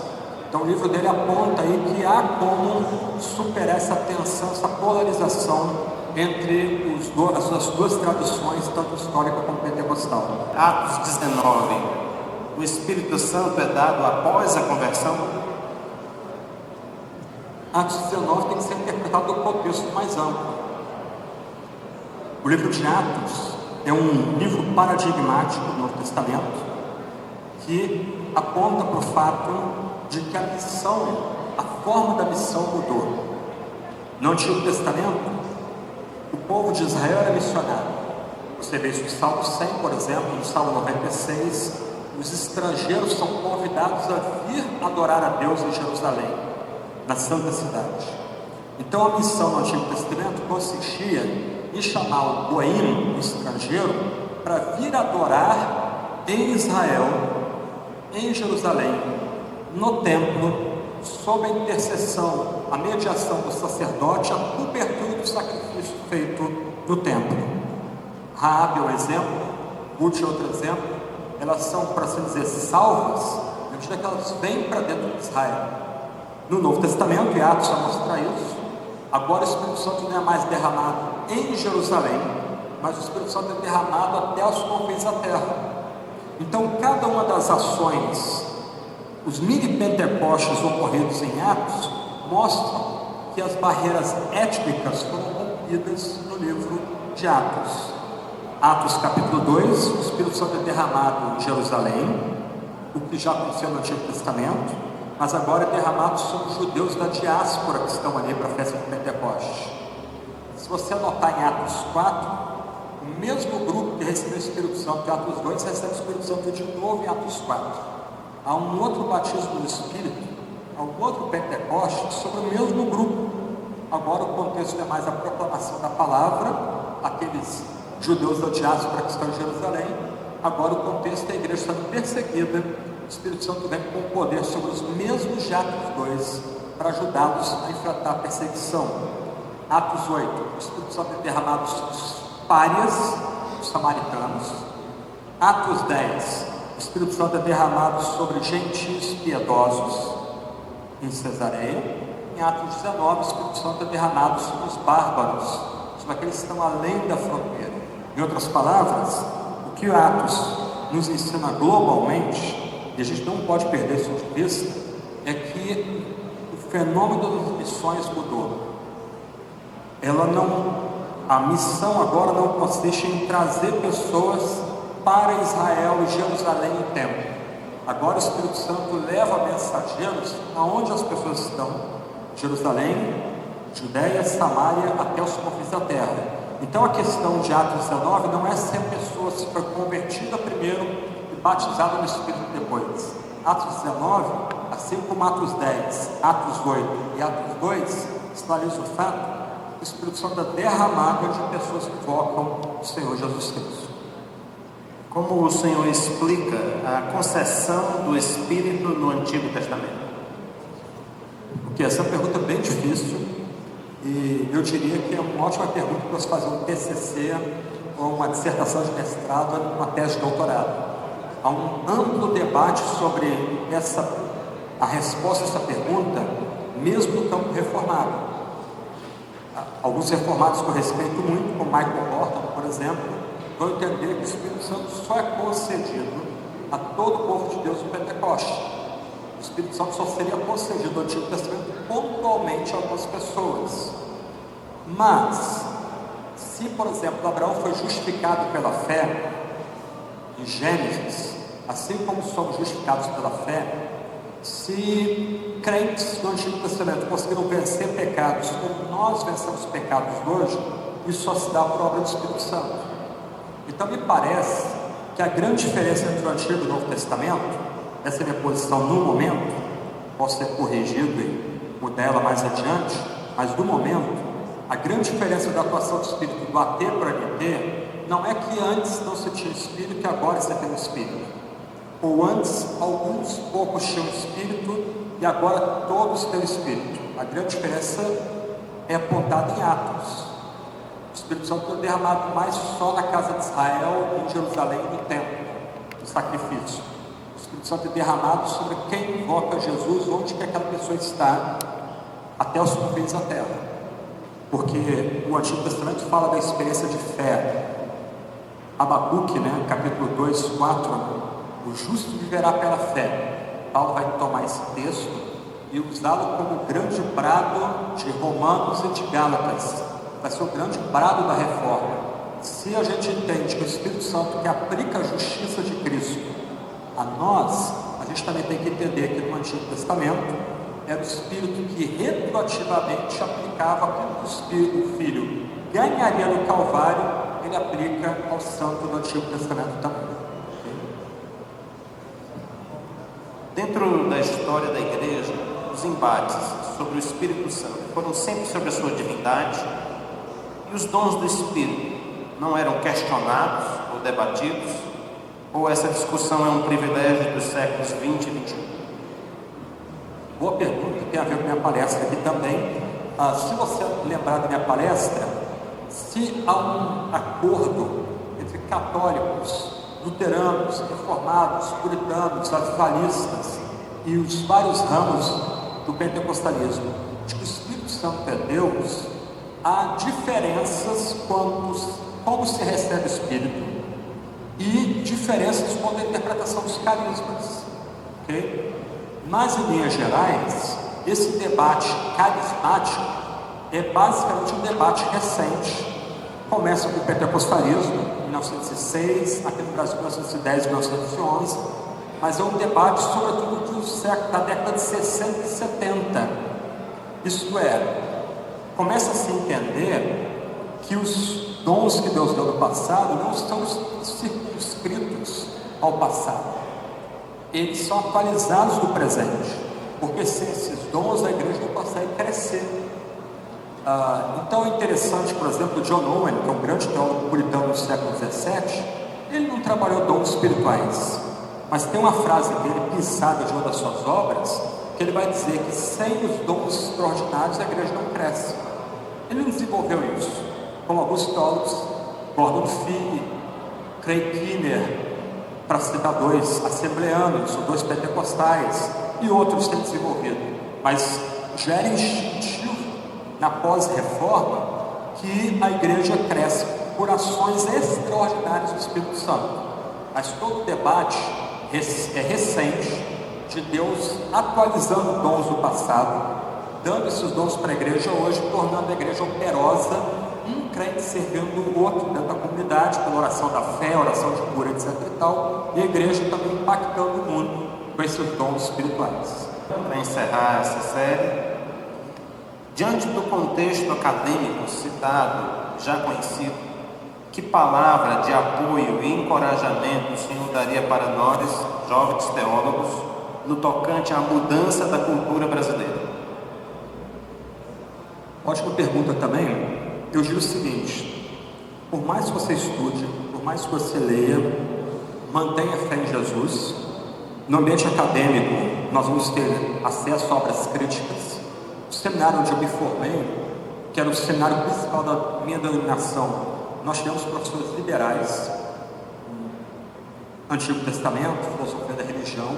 Speaker 1: Então o livro dele aponta aí que há como superar essa tensão, essa polarização entre as duas tradições, tanto histórica como pentecostal.
Speaker 4: Atos 19, o Espírito Santo é dado após a conversão?
Speaker 1: Atos 19 tem que ser interpretado no contexto mais amplo. O livro de Atos é um livro paradigmático do Novo Testamento que aponta para o fato de que a missão, a forma da missão mudou. No Antigo Testamento, o povo de Israel era missionário. Você vê isso no Salmo 100, por exemplo, no Salmo 96, os estrangeiros são convidados a vir adorar a Deus em Jerusalém, na Santa Cidade. Então a missão no Antigo Testamento consistia em chamar o goim, o estrangeiro, para vir adorar em Israel, em Jerusalém, no templo, sob a intercessão, a mediação do sacerdote, a cobertura do sacrifício feito no templo. Raabe é um exemplo, Ruth é outro exemplo. Elas são, para assim dizer, salvas, à medida que elas vêm para dentro de Israel. No Novo Testamento, e Atos já mostra isso, agora o Espírito Santo não é mais derramado em Jerusalém, mas o Espírito Santo é derramado até os confins da terra. Então, cada uma das ações, os mini-pentecostes ocorridos em Atos, mostram que as barreiras étnicas foram rompidas no livro de Atos. Atos capítulo 2, o Espírito Santo é derramado em Jerusalém, o que já aconteceu no Antigo Testamento, mas agora é derramado sobre os judeus da diáspora que estão ali para a festa de Pentecostes. Se você anotar em Atos 4, o mesmo grupo que recebeu o Espírito Santo em Atos 2 recebe o Espírito Santo de novo em Atos 4. Há um outro batismo do Espírito, há um outro Pentecostes sobre o mesmo grupo. Agora o contexto é mais a proclamação da palavra, aqueles judeus da diáspora que estão em Jerusalém. Agora o contexto é a igreja sendo perseguida, o Espírito Santo vem com poder sobre os mesmos de Atos 2 para ajudá-los a enfrentar a perseguição. Atos 8, o Espírito Santo é derramado sobre os párias, os samaritanos. Atos 10, o Espírito Santo é derramado sobre gentios piedosos em Cesareia. Em Atos 19, o Espírito Santo é derramado sobre os bárbaros, sobre aqueles que estão além da fronteira. Em outras palavras, o que Atos nos ensina globalmente, e a gente não pode perder isso de vista, é que o fenômeno das missões mudou. A missão agora não consiste em trazer pessoas para Israel e Jerusalém em tempo. Agora o Espírito Santo leva mensageiros aonde as pessoas estão: Jerusalém, Judéia, Samaria, até os confins da terra. Então a questão de Atos 19 não é se a pessoa se foi convertida primeiro e batizada no Espírito depois. Atos 19, assim como Atos 10, Atos 8 e Atos 2, esclarece o fato que o Espírito Santo é derramado de pessoas que invocam o Senhor Jesus Cristo.
Speaker 4: Como o Senhor explica a concessão do Espírito no Antigo Testamento?
Speaker 1: Porque essa é uma pergunta bem difícil e eu diria que é uma ótima pergunta para você fazer um TCC ou uma dissertação de mestrado, uma tese de doutorado. Há um amplo debate sobre a resposta a essa pergunta, mesmo no campo reformado. Alguns reformados que eu respeito muito, como Michael Horton, por exemplo, vão entender que o Espírito Santo só é concedido a todo o povo de Deus no Pentecoste. O Espírito Santo só seria concedido no Antigo Testamento pontualmente a algumas pessoas. Mas, se, por exemplo, Abraão foi justificado pela fé em Gênesis, assim como somos justificados pela fé, se crentes do Antigo Testamento conseguiram vencer pecados como nós vencemos pecados hoje, isso só se dá por obra do Espírito Santo. Então me parece que a grande diferença entre o Antigo e o Novo Testamento, essa é a minha posição no momento, posso ser corrigido e mudar ela mais adiante, mas no momento, a grande diferença da atuação do Espírito do AT para AT não é que antes não se tinha Espírito e agora você tem o Espírito. Ou antes, alguns poucos tinham Espírito e agora todos têm Espírito. A grande diferença é apontada em Atos. O Espírito Santo foi derramado mais só na casa de Israel, em Jerusalém, no templo, no sacrifício. O Espírito Santo é derramado sobre quem invoca Jesus, onde que aquela pessoa está, até os confins da terra. Porque o Antigo Testamento fala da experiência de fé. Abacuque, capítulo 2, 4, o justo viverá pela fé. Paulo vai tomar esse texto e usá-lo como grande brado de Romanos e de Gálatas. Vai ser o grande brado da reforma. Se a gente entende que o Espírito Santo que aplica a justiça de Cristo a nós, a gente também tem que entender que no Antigo Testamento era o Espírito que retroativamente aplicava aquilo que o Filho ganharia no Calvário, ele aplica ao santo do Antigo Testamento também.
Speaker 4: Dentro da história da igreja, os embates sobre o Espírito Santo foram sempre sobre a sua divindade, e os dons do Espírito não eram questionados ou debatidos, ou essa discussão é um privilégio dos séculos 20 e 21?
Speaker 1: Boa pergunta, tem a ver com a minha palestra aqui também. Se você lembrar da minha palestra, se há um acordo entre católicos, luteranos, reformados, puritanos, avivalistas e os vários ramos do pentecostalismo, de que o Espírito Santo é Deus, há diferenças quanto como se recebe o Espírito e diferenças quanto à interpretação dos carismas, ok? Mas, em linhas gerais, esse debate carismático é basicamente um debate recente. Começa com o pentecostalismo, em 1906, aqui no Brasil, 1910, 1911, mas é um debate, sobretudo, da década de 60 e 70. Isto é, começa a se entender que os dons que Deus deu no passado não estão circunscritos ao passado. Eles são atualizados no presente, porque sem esses dons a igreja não consegue crescer. Então é interessante, por exemplo, John Owen, que é um grande teólogo puritano do século XVII, ele não trabalhou dons espirituais, mas tem uma frase dele, pisada de uma das suas obras, que ele vai dizer que sem os dons extraordinários a igreja não cresce. Ele não desenvolveu isso, como alguns teólogos, Gordon Fee, Craig Keener, para citar dois assembleanos, ou dois pentecostais, e outros têm desenvolvido, mas já era instintivo na pós-reforma que a igreja cresce por ações extraordinárias do Espírito Santo. Mas todo o debate é recente de Deus atualizando dons do passado, dando esses dons para a igreja hoje, tornando a igreja operosa, um crente servindo o outro dentro da comunidade, pela oração da fé, oração de cura, etc. e tal, e a igreja também impactando o mundo com esses dons espirituais.
Speaker 4: Para encerrar essa série, diante do contexto acadêmico citado, já conhecido, que palavra de apoio e encorajamento o Senhor daria para nós, jovens teólogos, no tocante à mudança da cultura brasileira?
Speaker 1: Ótima pergunta também. Eu digo o seguinte: por mais que você estude, por mais que você leia, mantenha fé em Jesus. No ambiente acadêmico, nós vamos ter acesso a obras críticas. O seminário onde eu me formei, que era o seminário principal da minha denominação, nós tivemos professores liberais, Antigo Testamento, filosofia da religião.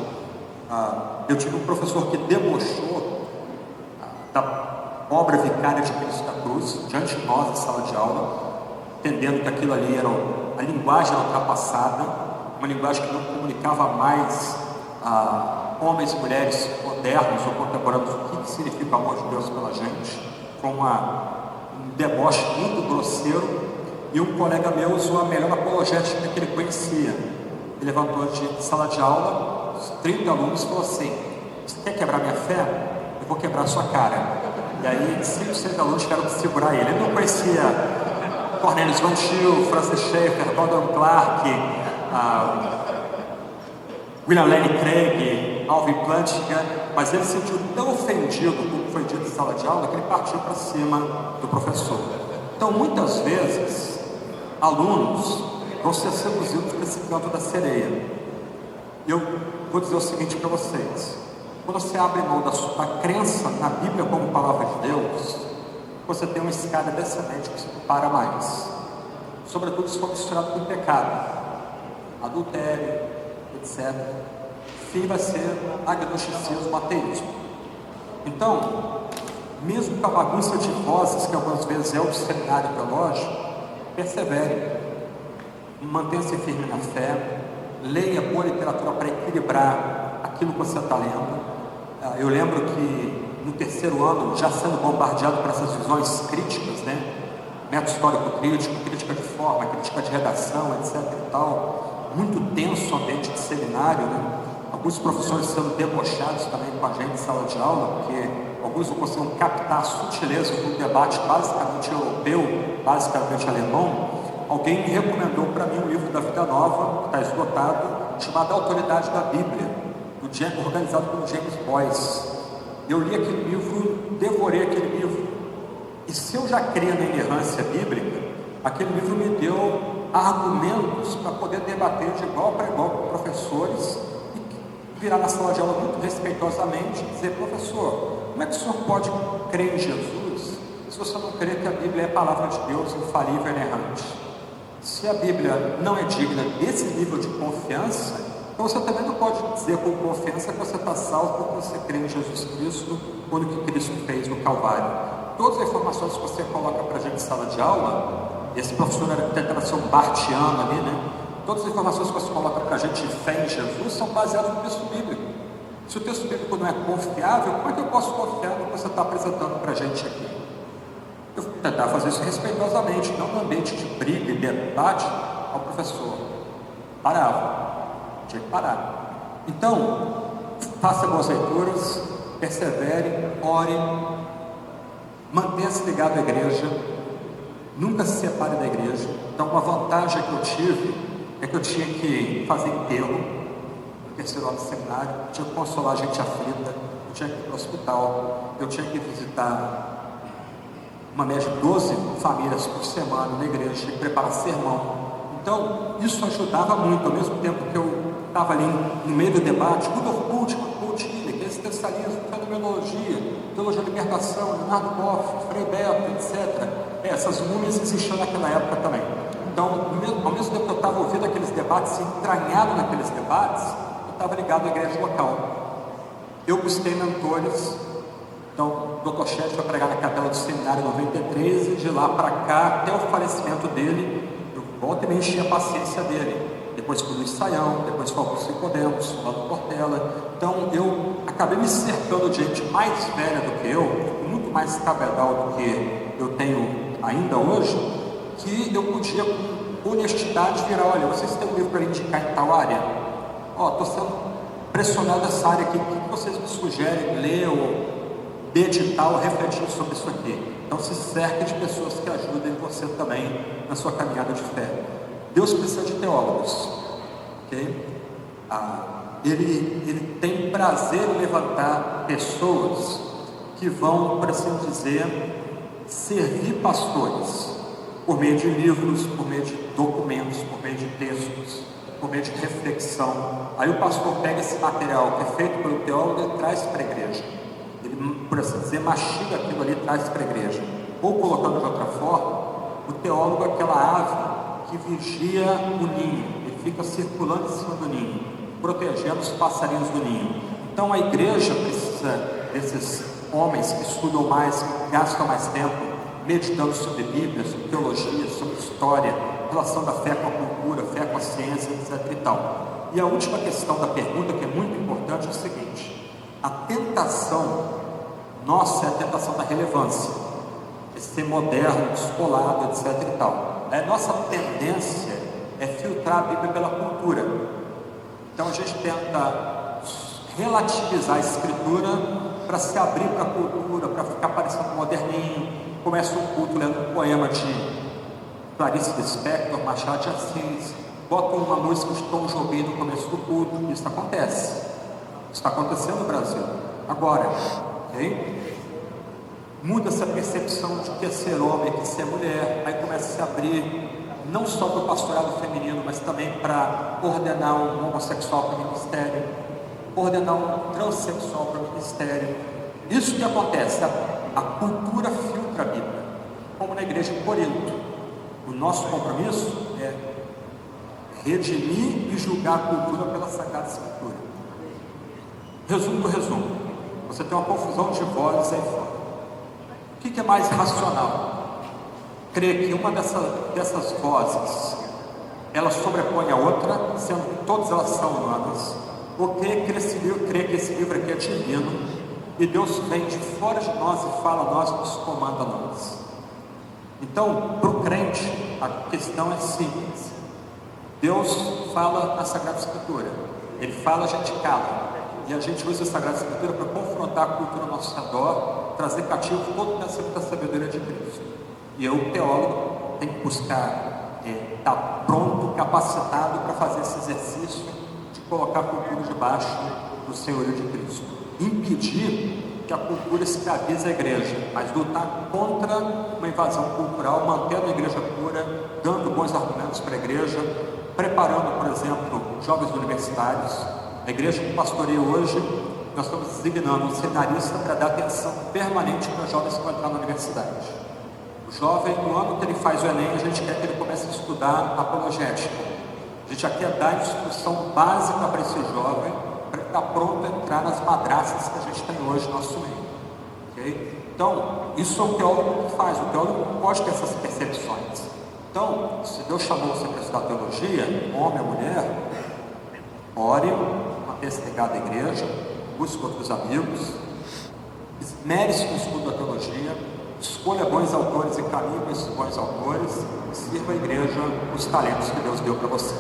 Speaker 1: Eu tive um professor que debochou da obra vicária de Cristo da Cruz, diante de nós, na sala de aula, entendendo que aquilo ali era a linguagem ultrapassada, uma linguagem que não comunicava mais a homens e mulheres modernos ou contemporâneos o que significa o amor de Deus pela gente, com um deboche muito grosseiro. E um colega meu usou a melhor apologética que ele conhecia. Ele levantou de sala de aula, os 30 alunos, e falou assim: você quer quebrar minha fé? Eu vou quebrar a sua cara. E aí 5, 6 alunos tiveram que segurar ele. Ele não conhecia Cornelius Van Til, Francis Schaeffer, Gordon Clark, William Lane Craig, Alvin Plantinga, mas ele se sentiu tão ofendido com o que foi dito em sala de aula que ele partiu para cima do professor. Então, muitas vezes, alunos vão ser seduzidos por esse canto da sereia. Eu vou dizer o seguinte para vocês: quando você abre mão da crença na Bíblia como palavra de Deus, você tem uma escada descendente que você não para mais, sobretudo se for misturado com pecado, adultério, etc. Fim vai ser agnosticismo, ateísmo. Então, mesmo com a bagunça de vozes que algumas vezes é o seminário teológico, persevere, mantenha-se firme na fé, leia boa literatura para equilibrar aquilo que você está lendo. Eu lembro que no terceiro ano, já sendo bombardeado por essas visões críticas, né? Método histórico crítico, crítica de forma, crítica de redação, etc. e tal, muito tenso o ambiente de seminário, né? Alguns professores sendo debochados também com a gente em sala de aula, porque alguns não conseguiam captar a sutileza de um debate basicamente europeu, basicamente alemão. Alguém me recomendou para mim um livro da Vida Nova, que está esgotado, chamado Autoridade da Bíblia, organizado pelo James Boyce. Eu li aquele livro, devorei aquele livro, e se eu já cria na inerrância bíblica, aquele livro me deu argumentos para poder debater de igual para igual com professores e virar na sala de aula muito respeitosamente e dizer: professor, como é que o senhor pode crer em Jesus se você não crê que a Bíblia é a palavra de Deus infalível e inerrante? Se a Bíblia não é digna desse nível de confiança, então você também não pode dizer com confiança que você está salvo porque você crê em Jesus Cristo, quando o que Cristo fez no Calvário. Todas as informações que você coloca para a gente em sala de aula, esse professor era tentando ser um bartiano ali, né? Todas as informações que você coloca para a gente de fé em Jesus são baseadas no texto bíblico. Se o texto bíblico não é confiável, como é que eu posso confiar no que você está apresentando para a gente aqui? tentar fazer isso respeitosamente, não no ambiente de briga e debate ao professor. Parava, tinha que parar. Então, faça boas leituras, persevere, ore, mantenha-se ligado à igreja, nunca se separe da igreja. Então, uma vantagem que eu tive é que eu tinha que fazer enterro no terceiro ano do seminário, eu tinha que consolar gente aflita, eu tinha que ir para o hospital, eu tinha que visitar uma média de 12 famílias por semana na igreja, tinha que preparar sermão. Então, isso ajudava muito, ao mesmo tempo que eu estava ali no meio do debate, Rudolf Bultmann, existencialismo, fenomenologia, teologia da libertação, Leonardo Boff, Frei Beto, etc. Essas múmias existiam naquela época também. Então, ao mesmo tempo que eu estava ouvindo aqueles debates, entranhado naqueles debates, eu estava ligado à igreja local. Eu busquei mentores. Então, o Dr. Chet foi pregar na capela do seminário em 93, e de lá para cá, até o falecimento dele, eu volto e me enchi a paciência dele. Depois foi o Luiz Saião, depois foi o Augusto Nicodemos, Solano Portela. Então, eu acabei me cercando de gente mais velha do que eu, muito mais cabedal do que eu tenho ainda hoje, que eu podia, com honestidade, virar: olha, vocês têm um livro para indicar em tal área? Estou sendo pressionado nessa área aqui, o que vocês me sugerem ler ou meditar ou refletir sobre isso aqui? Então, se cerque de pessoas que ajudem você também na sua caminhada de fé. Deus precisa de teólogos, ok? Ele tem prazer em levantar pessoas que vão, por assim dizer, servir pastores, por meio de livros, por meio de documentos, por meio de textos, por meio de reflexão. Aí o pastor pega esse material que é feito pelo teólogo e traz para a igreja. Ele, por assim dizer, mastiga aquilo ali e traz para a igreja. Ou, colocando de outra forma, o teólogo é aquela ave que vigia o ninho, ele fica circulando em cima do ninho, protegendo os passarinhos do ninho. Então a igreja precisa desses homens que estudam mais, que gastam mais tempo meditando sobre Bíblia, sobre teologia, sobre história, relação da fé com a cultura, fé com a ciência, etc. e tal. E a última questão da pergunta, que é muito importante, é o seguinte: a tentação nossa é a tentação da relevância, de ser moderno, descolado, etc. e tal. A nossa tendência é filtrar a Bíblia pela cultura. Então a gente tenta relativizar a Escritura para se abrir para a cultura, para ficar parecendo moderninho. Começa um culto lendo um poema de Clarice Lispector, Machado de Assis, bota uma música de Tom Jobim no começo do culto. Isso acontece. Isso está acontecendo no Brasil agora, ok? Muda essa percepção de que é ser homem, que é ser mulher. Aí começa a se abrir não só para o pastorado feminino, mas também para ordenar um homossexual para o ministério, ordenar um transexual para o ministério. Isso que acontece, a cultura filtra a Bíblia, como na igreja de Corinto. O nosso compromisso é redimir e julgar a cultura pela Sagrada Escritura. Resumo do resumo: você tem uma confusão de vozes aí fora. O que é mais racional? Crer que uma dessas vozes ela sobrepõe a outra, sendo que todas elas são humanas, ou crer que esse livro aqui é divino e Deus vem de fora de nós e fala a nós, nos comanda a nós. Então, para o crente, a questão é simples. Deus fala na Sagrada Escritura, Ele fala, a gente cala. E a gente usa a Sagrada Escritura para confrontar a cultura ao nosso redor, trazer cativo todo o pensamento da sabedoria de Cristo. E eu, teólogo, tenho que buscar estar pronto, capacitado para fazer esse exercício de colocar a cultura debaixo do senhorio de Cristo. Impedir que a cultura escravize a igreja, mas lutar contra uma invasão cultural, mantendo a igreja pura, dando bons argumentos para a igreja, preparando, por exemplo, jovens universitários. A igreja que pastoreia hoje, nós estamos designando um seminarista para dar atenção permanente para os jovens que vão entrar na universidade. O jovem, no ano que ele faz o Enem, a gente quer que ele comece a estudar apologética. A gente já quer dar instrução básica para esse jovem, para ele estar pronto a entrar nas madraças que a gente tem hoje no nosso meio. Okay? Então, isso é o teólogo que faz. O teólogo não pode ter essas percepções. Então, se Deus chamou você para estudar teologia, homem ou mulher, ore, mantenha-se ligado à igreja, busque outros amigos, esmere-se no estudo da teologia, Escolha bons autores e caminhe com esses bons autores. E sirva a igreja os talentos que Deus deu para você.